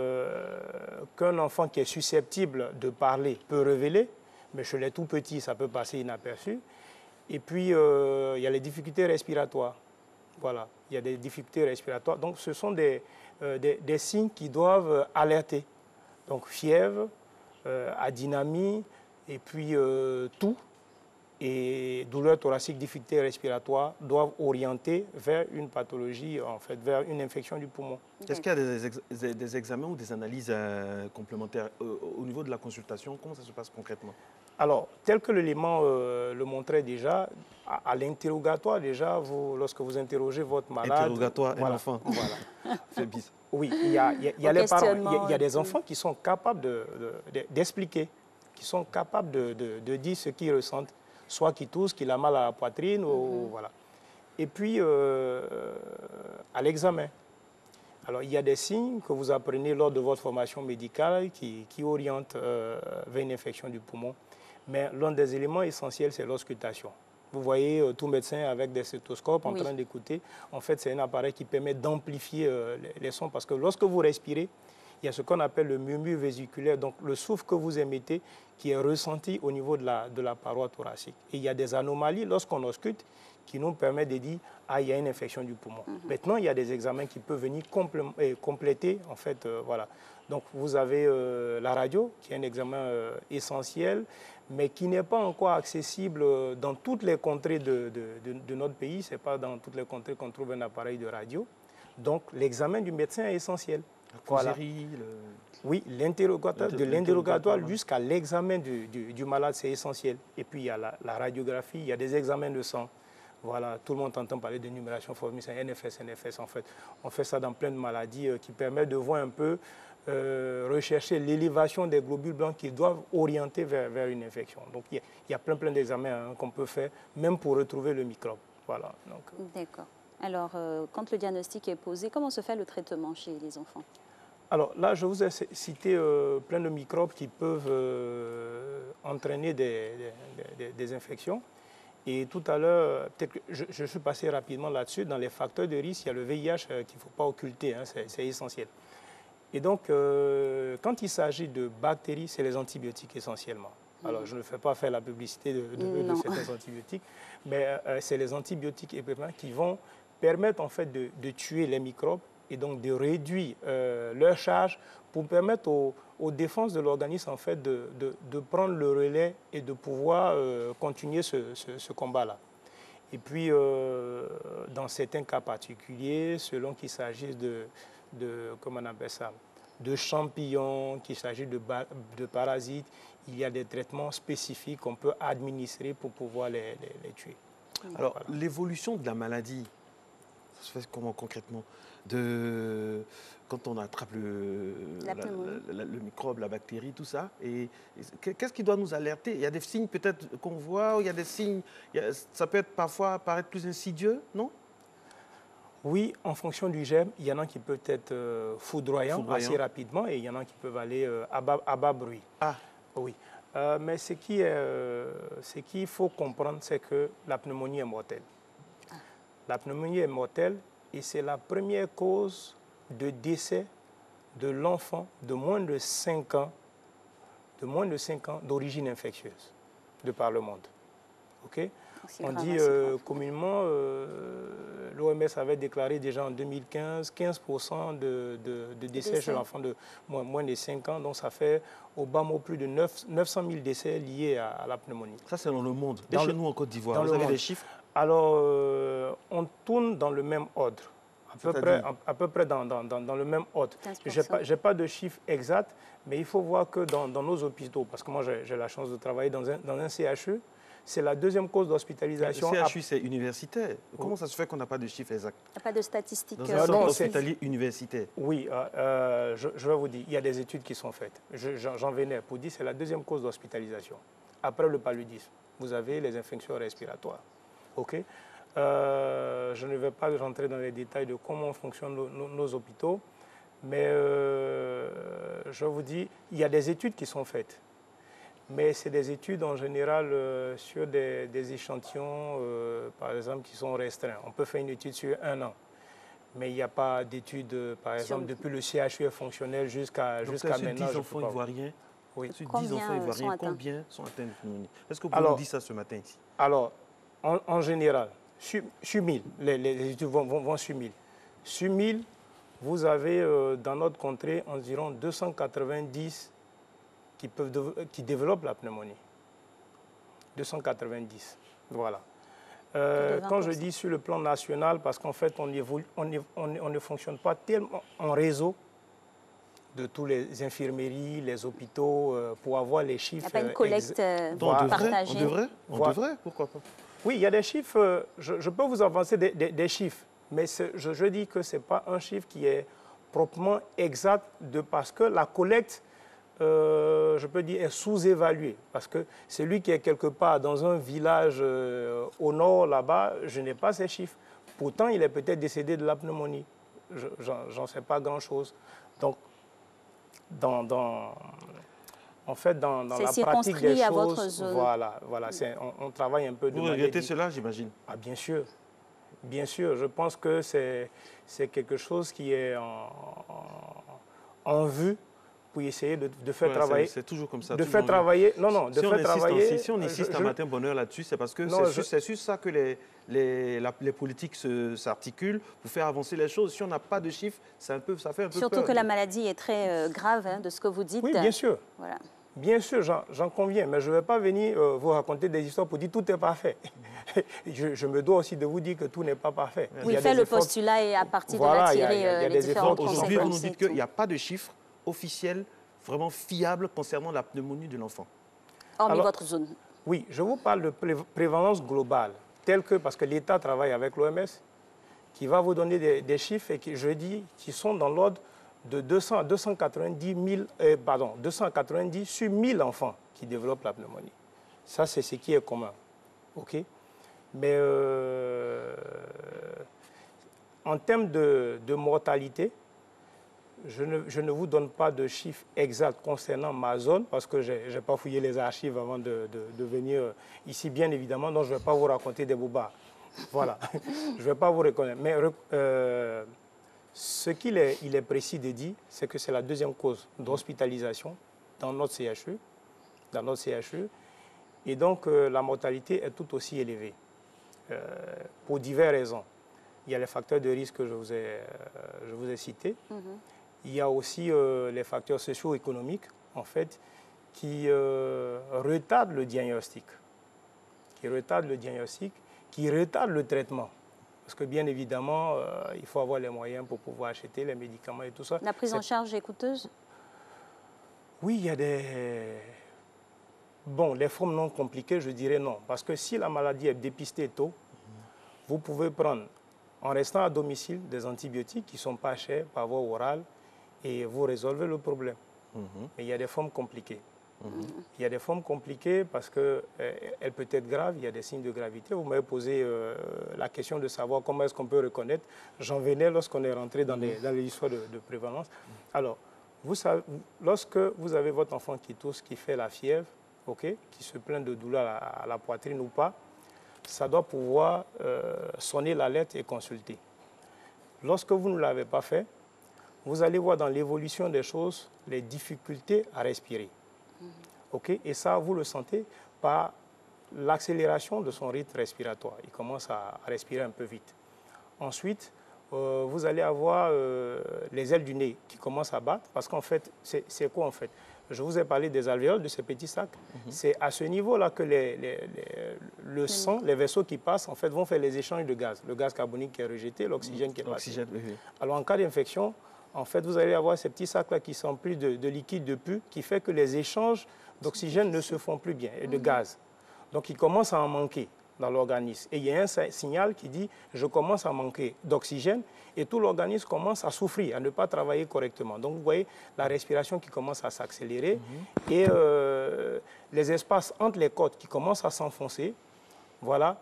qu'un enfant qui est susceptible de parler peut révéler, mais chez les tout petits, ça peut passer inaperçu. Et puis, il y a les difficultés respiratoires. Voilà, il y a des difficultés respiratoires. Donc, ce sont des signes qui doivent alerter. Donc, fièvre, adynamie, et puis toux et douleur thoracique, difficulté respiratoire doivent orienter vers une pathologie, en fait, vers une infection du poumon. Est-ce qu'il y a des examens ou des analyses complémentaires au niveau de la consultation? Comment ça se passe concrètement? Alors, tel que l'élément le montrait déjà, à l'interrogatoire, déjà, lorsque vous interrogez votre malade... Interrogatoire voilà, un enfant. Voilà. C'est bizarre. Oui, il y a les parents, il y a des enfants qui sont capables d'expliquer, qui sont capables de dire ce qu'ils ressentent, soit qu'ils toussent, qu'ils ont mal à la poitrine, ou voilà. Et puis, à l'examen. Alors, il y a des signes que vous apprenez lors de votre formation médicale qui orientent vers une infection du poumon. Mais l'un des éléments essentiels, c'est l'auscultation. Vous voyez tout médecin avec des stéthoscopes en train d'écouter. En fait, c'est un appareil qui permet d'amplifier les sons parce que lorsque vous respirez, il y a ce qu'on appelle le murmure vésiculaire, donc le souffle que vous émettez qui est ressenti au niveau de la paroi thoracique. Et il y a des anomalies lorsqu'on ausculte qui nous permettent de dire « Ah, il y a une infection du poumon ». Maintenant, il y a des examens qui peuvent venir compléter, en fait, voilà. Donc, vous avez la radio, qui est un examen essentiel, mais qui n'est pas encore accessible dans toutes les contrées de notre pays. Ce n'est pas dans toutes les contrées qu'on trouve un appareil de radio. Donc, l'examen du médecin est essentiel. Voilà. Oui, l'interrogatoire, de l'interrogatoire jusqu'à l'examen du malade, c'est essentiel. Et puis, il y a la radiographie, il y a des examens de sang. Voilà, tout le monde entend parler de numération formée, c'est NFS, en fait. On fait ça dans plein de maladies qui permettent de voir un peu, rechercher l'élévation des globules blancs qui doivent orienter vers une infection. Donc, il y a plein d'examens qu'on peut faire, même pour retrouver le microbe. Voilà. D'accord. Alors, quand le diagnostic est posé, comment se fait le traitement chez les enfants? Alors là, je vous ai cité plein de microbes qui peuvent entraîner des infections. Et tout à l'heure, peut-être que je suis passé rapidement là-dessus. Dans les facteurs de risque, il y a le VIH qu'il ne faut pas occulter, hein, c'est essentiel. Et donc, quand il s'agit de bactéries, c'est les antibiotiques essentiellement. Alors, je ne fais pas faire la publicité de certains antibiotiques, mais c'est les antibiotiques qui vont permettre en fait de tuer les microbes et donc de réduire leur charge pour permettre aux défenses de l'organisme en fait de prendre le relais et de pouvoir continuer ce combat-là. Et puis, dans certains cas particuliers, selon qu'il s'agisse comment on appelle ça, de champignons, qu'il s'agit de parasites, il y a des traitements spécifiques qu'on peut administrer pour pouvoir les tuer. Alors, voilà. L'évolution de la maladie, ça se fait comment concrètement? Quand on attrape le microbe, la bactérie, tout ça, et qu'est-ce qui doit nous alerter? Il y a des signes peut-être qu'on voit, ou il y a des signes, ça peut être parfois paraître plus insidieux, non? Oui, en fonction du germe, il y en a qui peuvent être foudroyants assez rapidement et il y en a qui peuvent aller à bas bruit. Ah. Oui. Mais ce qu'il faut comprendre, c'est que la pneumonie est mortelle. La pneumonie est mortelle et c'est la première cause de décès de l'enfant de moins de 5 ans, d'origine infectieuse, de par le monde. Okay? On dit communément, l'OMS avait déclaré déjà en 2015 15% de décès chez l'enfant de moins de 5 ans. Donc ça fait au bas mot plus de 900 000 décès liés à la pneumonie. Ça c'est dans le monde. Et chez nous en Côte d'Ivoire, vous avez des chiffres? Alors, on tourne dans le même ordre, à peu près dans le même ordre. Je n'ai pas de chiffre exact, mais il faut voir que dans nos hôpitaux, parce que moi j'ai la chance de travailler dans un CHU, c'est la deuxième cause d'hospitalisation. Le CHU, c'est universitaire. Comment ça se fait qu'on n'a pas de chiffres exacts? Il n'y a pas de statistiques. Dans un centre hospitalier universitaire. Oui, je vais vous dire, il y a des études qui sont faites. J'en venais pour dire, c'est la deuxième cause d'hospitalisation. Après le paludisme, vous avez les infections respiratoires. OK. Je ne vais pas rentrer dans les détails de comment fonctionnent nos hôpitaux, mais je vous dis, il y a des études qui sont faites. Mais c'est des études en général sur des échantillons, par exemple, qui sont restreints. On peut faire une étude sur 1 an, mais il n'y a pas d'études, par exemple, depuis le CHU est fonctionnel jusqu'à maintenant. 10 enfants ivoiriens, oui. sur 10 enfants ivoiriens, combien sont atteints de pneumonie? Est-ce que vous pouvez nous dire ça ce matin ici? Alors, en général, sur 1000, les études vont sur 1000. Sur 1000, vous avez dans notre contrée environ 290 qui développent la pneumonie. 290, voilà. Quand je dis sur le plan national, parce qu'en fait, on ne fonctionne pas tellement en réseau, de tous les infirmeries, les hôpitaux, pour avoir les chiffres. Il n'y a pas une collecte partagée. On devrait, pourquoi pas? Oui, il y a des chiffres, je peux vous avancer des chiffres, mais je dis que ce n'est pas un chiffre qui est proprement exact parce que la collecte, je peux dire, est sous-évaluée. Parce que celui qui est quelque part dans un village au nord, là-bas, je n'ai pas ces chiffres. Pourtant, il est peut-être décédé de la pneumonie. J'en sais pas grand-chose. Donc, en fait, dans la pratique des choses, votre zone. Voilà, on travaille un peu de Vous regrettez cela, j'imagine? Ah, bien sûr. Bien sûr, je pense que c'est quelque chose qui est en vue pour essayer de faire travailler. C'est toujours comme ça. De faire travailler. Si on insiste un matin bonheur là-dessus, c'est parce que c'est sur ça que les politiques s'articulent pour faire avancer les choses. Si on n'a pas de chiffres, ça fait un peu Surtout peur. que la maladie est très grave, hein, de ce que vous dites. Oui, bien sûr. Voilà. Bien sûr, j'en conviens, mais je ne vais pas venir vous raconter des histoires pour dire tout est parfait. Je me dois aussi de vous dire que tout n'est pas parfait. Oui, faire le postulat et à partir de là tirer les différentes conséquences. Aujourd'hui, vous nous dites qu'il n'y a pas de chiffres officiels vraiment fiables concernant la pneumonie de l'enfant. Hormis votre zone. Oui, je vous parle de prévalence globale, telle que, parce que l'État travaille avec l'OMS, qui va vous donner des chiffres et qui sont dans l'ordre de 200 à 290 sur 1000 enfants qui développent la pneumonie. Ça, c'est ce qui est commun. OK? Mais en termes de mortalité, je ne vous donne pas de chiffres exacts concernant ma zone, parce que je n'ai pas fouillé les archives avant de venir ici, bien évidemment, donc je ne vais pas vous raconter des bobards. Voilà, je ne vais pas vous reconnaître. Mais ce qu'il est précis de dire, c'est que c'est la deuxième cause d'hospitalisation dans notre CHU. Et donc, la mortalité est tout aussi élevée, pour diverses raisons. Il y a les facteurs de risque que je vous ai cités. Il y a aussi les facteurs socio-économiques, en fait, qui retardent le diagnostic, qui retardent le traitement. Parce que bien évidemment, il faut avoir les moyens pour pouvoir acheter les médicaments et tout ça. La prise en charge est coûteuse? Oui, il y a des... Bon, les formes non compliquées, je dirais non. Parce que si la maladie est dépistée tôt, vous pouvez prendre, en restant à domicile, des antibiotiques qui ne sont pas chers par voie orale et vous résolvez le problème. Mais il y a des formes compliquées. Il y a des formes compliquées parce qu'elle peut être grave, il y a des signes de gravité. Vous m'avez posé la question de savoir comment est-ce qu'on peut reconnaître. J'en venais lorsqu'on est rentré dans les histoires de prévalence. Alors, vous savez, lorsque vous avez votre enfant qui tousse, qui fait la fièvre, qui se plaint de douleur à la poitrine ou pas, ça doit pouvoir sonner l'alerte et consulter. Lorsque vous ne l'avez pas fait, vous allez voir dans l'évolution des choses les difficultés à respirer. Et ça, vous le sentez par l'accélération de son rythme respiratoire. Il commence à respirer un peu vite. Ensuite, vous allez avoir les ailes du nez qui commencent à battre, parce qu'en fait, c'est quoi en fait? Je vous ai parlé des alvéoles, de ces petits sacs. C'est à ce niveau-là que le sang, les vaisseaux qui passent, en fait, vont faire les échanges de gaz. Le gaz carbonique qui est rejeté, l'oxygène qui est passé. Alors, en cas d'infection, en fait, vous allez avoir ces petits sacs-là qui s'emplissent de liquide de pus, qui fait que les échanges d'oxygène ne se font plus bien, et de gaz. Donc, il commence à en manquer dans l'organisme. Et il y a un signal qui dit « je commence à manquer d'oxygène » et tout l'organisme commence à souffrir, à ne pas travailler correctement. Donc, vous voyez la respiration qui commence à s'accélérer et les espaces entre les côtes qui commencent à s'enfoncer. Voilà.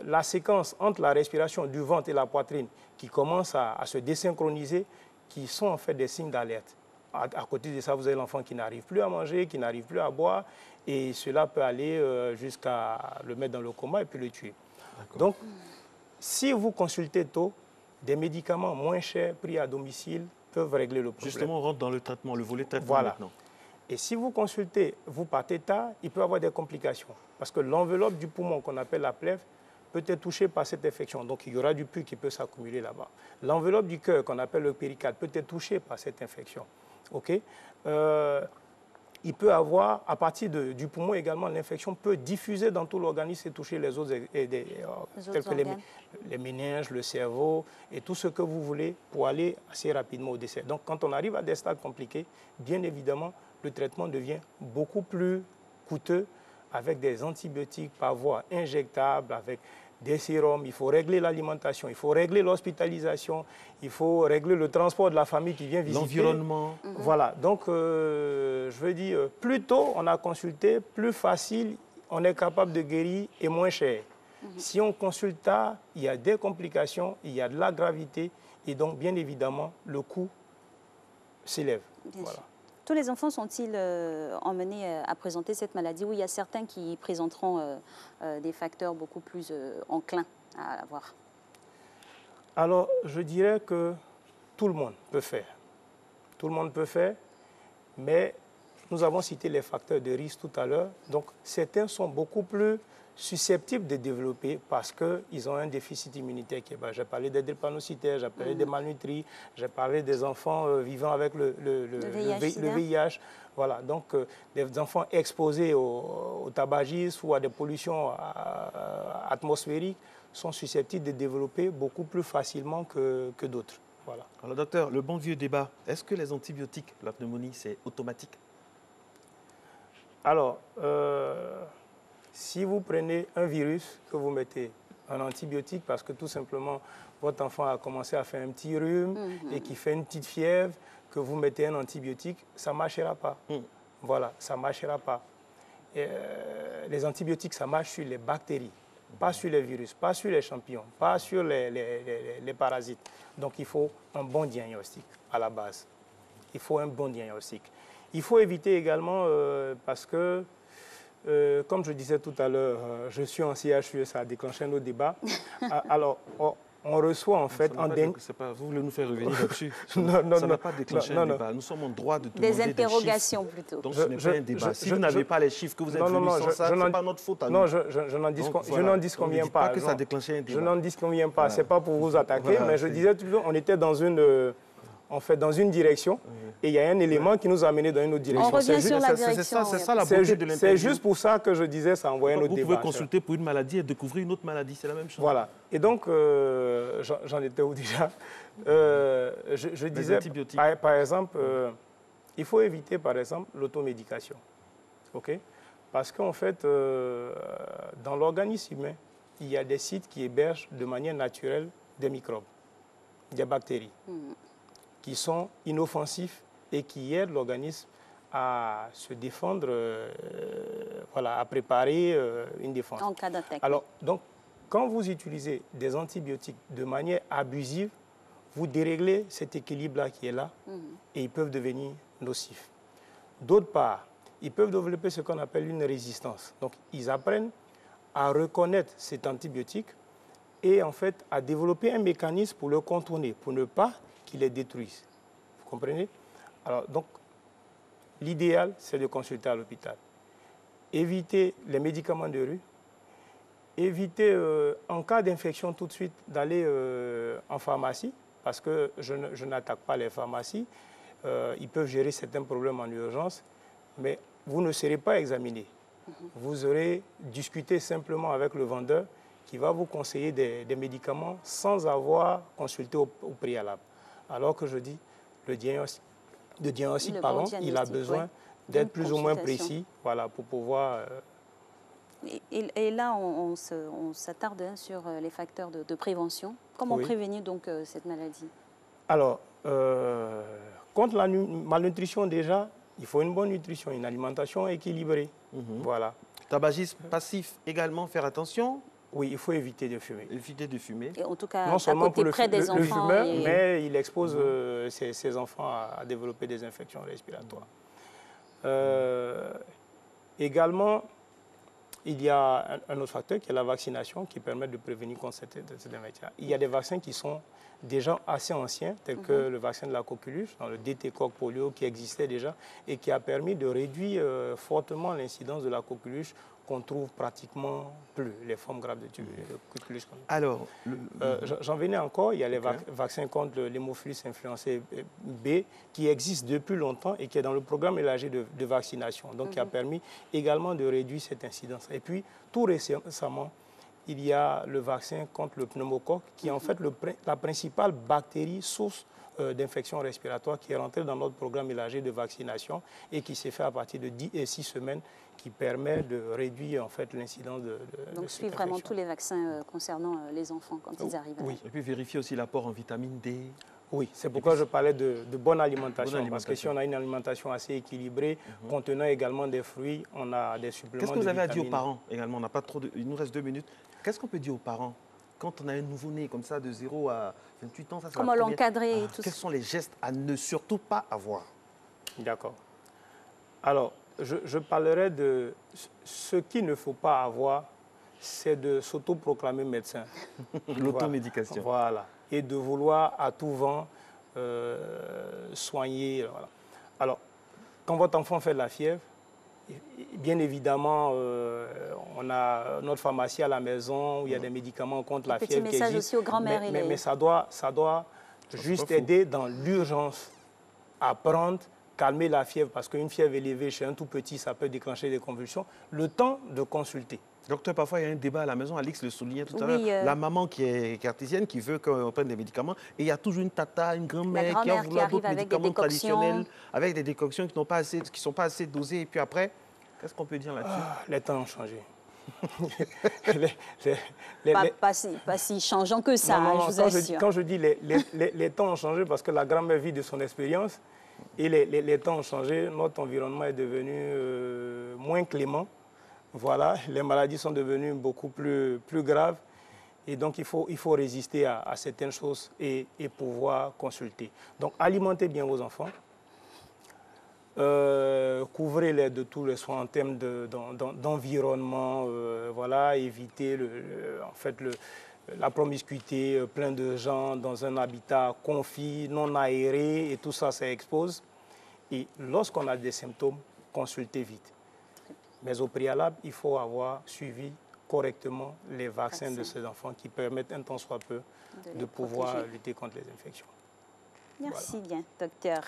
La séquence entre la respiration du ventre et la poitrine qui commence à se désynchroniser, qui sont en fait des signes d'alerte. À côté de ça, vous avez l'enfant qui n'arrive plus à manger, qui n'arrive plus à boire, et cela peut aller jusqu'à le mettre dans le coma et puis le tuer. Donc, si vous consultez tôt, des médicaments moins chers pris à domicile peuvent régler le problème. Justement, on rentre dans le traitement, le volet traitement maintenant. Et si vous consultez, vous partez tard, il peut y avoir des complications. Parce que l'enveloppe du poumon qu'on appelle la plèvre peut être touchée par cette infection. Donc, il y aura du pus qui peut s'accumuler là-bas. L'enveloppe du cœur qu'on appelle le péricarde peut être touchée par cette infection. il peut avoir, à partir du poumon également, l'infection peut diffuser dans tout l'organisme et toucher les autres, tels que les méninges, le cerveau et tout ce que vous voulez pour aller assez rapidement au décès. Donc quand on arrive à des stades compliqués, bien évidemment, le traitement devient beaucoup plus coûteux avec des antibiotiques par voie injectable, avec des sérums, il faut régler l'alimentation, il faut régler l'hospitalisation, il faut régler le transport de la famille qui vient visiter. L'environnement. Voilà, donc je veux dire, plus tôt on a consulté, plus facile on est capable de guérir et moins cher. Si on consulte tard, il y a des complications, il y a de la gravité et donc bien évidemment le coût s'élève. Voilà. Tous les enfants sont-ils emmenés à présenter cette maladie ou il y a certains qui présenteront des facteurs beaucoup plus enclins à l'avoir? Alors, je dirais que tout le monde peut faire. Tout le monde peut faire, mais nous avons cité les facteurs de risque tout à l'heure. Donc, certains sont beaucoup plus susceptibles de développer parce qu'ils ont un déficit immunitaire qui est bas. J'ai parlé des drépanocytaires, j'ai parlé des malnutris, j'ai parlé des enfants vivant avec le VIH. Voilà, donc des enfants exposés au tabagisme ou à des pollutions atmosphériques sont susceptibles de développer beaucoup plus facilement que d'autres. Voilà. Alors docteur, le bon vieux débat, est-ce que les antibiotiques, la pneumonie, c'est automatique? Alors, si vous prenez un virus, que vous mettez un antibiotique parce que tout simplement votre enfant a commencé à faire un petit rhume et qui fait une petite fièvre, que vous mettez un antibiotique, ça ne marchera pas. Voilà, ça ne marchera pas. Les antibiotiques, ça marche sur les bactéries, pas sur les virus, pas sur les champignons, pas sur les parasites. Donc il faut un bon diagnostic à la base. Il faut un bon diagnostic. Il faut éviter également, parce que comme je disais tout à l'heure, je suis en CHU, ça a déclenché nos débats. Alors, on reçoit en fait... Vous voulez nous faire revenir là-dessus? Non, ça n'a pas déclenché un débat. Nous sommes en droit de demander des interrogations plutôt. Donc ce n'est pas un débat. Si vous n'avez pas les chiffres, que vous êtes venus sans ça, ce n'est pas notre faute à nous. Non, je n'en disconviens pas. Que ça a déclenché un débat. Je n'en disconviens pas. Ce n'est pas pour vous attaquer, mais je disais toujours, on était dans une... En fait, dans une direction, et il y a un élément qui nous a amené dans une autre direction. On revient sur la direction. C'est ça la beauté de l'interview. C'est juste pour ça que je disais, ça envoie un autre débat. Vous pouvez consulter pour une maladie et découvrir une autre maladie, c'est la même chose. Voilà. Et donc, j'en étais où déjà? Je disais, par exemple, il faut éviter, par exemple, l'automédication. OK? Parce qu'en fait, dans l'organisme humain, il y a des sites qui hébergent de manière naturelle des microbes, des bactéries. Qui sont inoffensifs et qui aident l'organisme à se défendre, voilà, à préparer une défense. En cas d'attaque. Alors, donc, quand vous utilisez des antibiotiques de manière abusive, vous déréglez cet équilibre-là qui est là et ils peuvent devenir nocifs. D'autre part, ils peuvent développer ce qu'on appelle une résistance. Donc, ils apprennent à reconnaître cet antibiotique et en fait à développer un mécanisme pour le contourner, pour ne pas qui les détruisent. Vous comprenez? Alors, donc, l'idéal, c'est de consulter à l'hôpital. Éviter les médicaments de rue. Éviter, en cas d'infection, tout de suite, d'aller en pharmacie, parce que je n'attaque pas les pharmacies. Ils peuvent gérer certains problèmes en urgence, mais vous ne serez pas examiné. Vous aurez discuté simplement avec le vendeur qui va vous conseiller des médicaments sans avoir consulté au préalable. Alors que je dis, le diagnostic, il a besoin d'être plus ou moins précis, voilà, pour pouvoir... Et là, on s'attarde sur les facteurs de prévention. Comment prévenir donc cette maladie? Alors, contre la malnutrition déjà, il faut une bonne nutrition, une alimentation équilibrée. Voilà. Tabagisme passif également, faire attention. Oui, il faut éviter de fumer. Éviter de fumer. Et en tout cas, non seulement pour le fumeur, et... mais il expose ses enfants à développer des infections respiratoires. Également, il y a un autre facteur qui est la vaccination qui permet de prévenir contre cette infection. Il y a des vaccins qui sont déjà assez anciens, tels que le vaccin de la coqueluche, le DT-Coq polio qui existait déjà et qui a permis de réduire fortement l'incidence de la coqueluche qu'on trouve pratiquement plus, les formes graves de tuberculose. Alors, j'en venais encore, il y a les vaccins contre l'hémophilus influencé B qui existent depuis longtemps et qui est dans le programme élargi de vaccination, donc qui a permis également de réduire cette incidence. Et puis, tout récemment, il y a le vaccin contre le pneumocoque qui est en fait la principale bactérie source d'infection respiratoire qui est rentrée dans notre programme élargi de vaccination et qui s'est fait à partir de 6 semaines, qui permet de réduire en fait l'incidence de Donc suivre vraiment tous les vaccins concernant les enfants quand ils arrivent à l'âge. Et puis vérifier aussi l'apport en vitamine D. Oui, c'est pourquoi je parlais de bonne alimentation, parce que si on a une alimentation assez équilibrée, contenant également des fruits, on a des suppléments de vitamines. Qu'est-ce que vous avez à dire aux parents également? On n'a pas trop il nous reste 2 minutes. Qu'est-ce qu'on peut dire aux parents quand on a un nouveau-né comme ça de 0 à 28 ans? Comment l'encadrer et tout ça? Quels sont les gestes à ne surtout pas avoir? D'accord. Alors, je parlerai de ce qu'il ne faut pas avoir, c'est de s'autoproclamer médecin. L'automédication. Voilà. Et de vouloir à tout vent soigner. Voilà. Alors, quand votre enfant fait de la fièvre, bien évidemment, on a notre pharmacie à la maison où il y a des médicaments contre la fièvre. Petit message aussi aux grands-mères. Mais ça doit juste aider dans l'urgence à prendre, calmer la fièvre, parce qu'une fièvre élevée chez un tout petit, ça peut déclencher des convulsions. Le temps de consulter. Docteur, parfois il y a un débat à la maison, Alix le soulignait tout à l'heure, la maman qui est cartésienne, qui veut qu'on prenne des médicaments, et il y a toujours une tata, une grand-mère qui a voulu d'autres médicaments traditionnels, avec des décoctions qui ne sont pas assez dosées, et puis après, qu'est-ce qu'on peut dire là-dessus? Les temps ont changé. Pas si changeant que ça, non, je vous assure. Quand je dis les temps ont changé, parce que la grand-mère vit de son expérience, et les temps ont changé, notre environnement est devenu moins clément. Voilà, les maladies sont devenues beaucoup plus graves et donc il faut résister à certaines choses et pouvoir consulter. Donc alimentez bien vos enfants, couvrez-les de tous les soins en termes d'environnement, voilà, évitez la promiscuité, plein de gens dans un habitat confit, non aéré et tout ça, ça expose. Et lorsqu'on a des symptômes, consultez vite. Mais au préalable, il faut avoir suivi correctement les vaccins de ces enfants qui permettent un tant soit peu de pouvoir lutter contre les infections. Merci bien, docteur.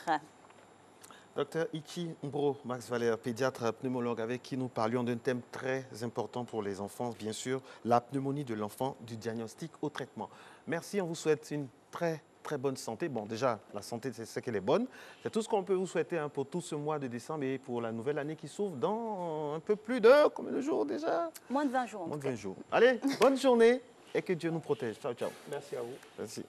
Docteur Ichi Mbro, Max Valère, pédiatre pneumologue, avec qui nous parlions d'un thème très important pour les enfants, bien sûr, la pneumonie de l'enfant, du diagnostic au traitement. Merci, on vous souhaite une très bonne santé. Bon, déjà, la santé, c'est ce qu'elle est bonne. C'est tout ce qu'on peut vous souhaiter pour tout ce mois de décembre et pour la nouvelle année qui s'ouvre dans un peu plus de combien de jours déjà? Moins de 20 jours. Moins de 20 jours. Allez, bonne journée et que Dieu nous protège. Ciao, ciao. Merci à vous. Merci.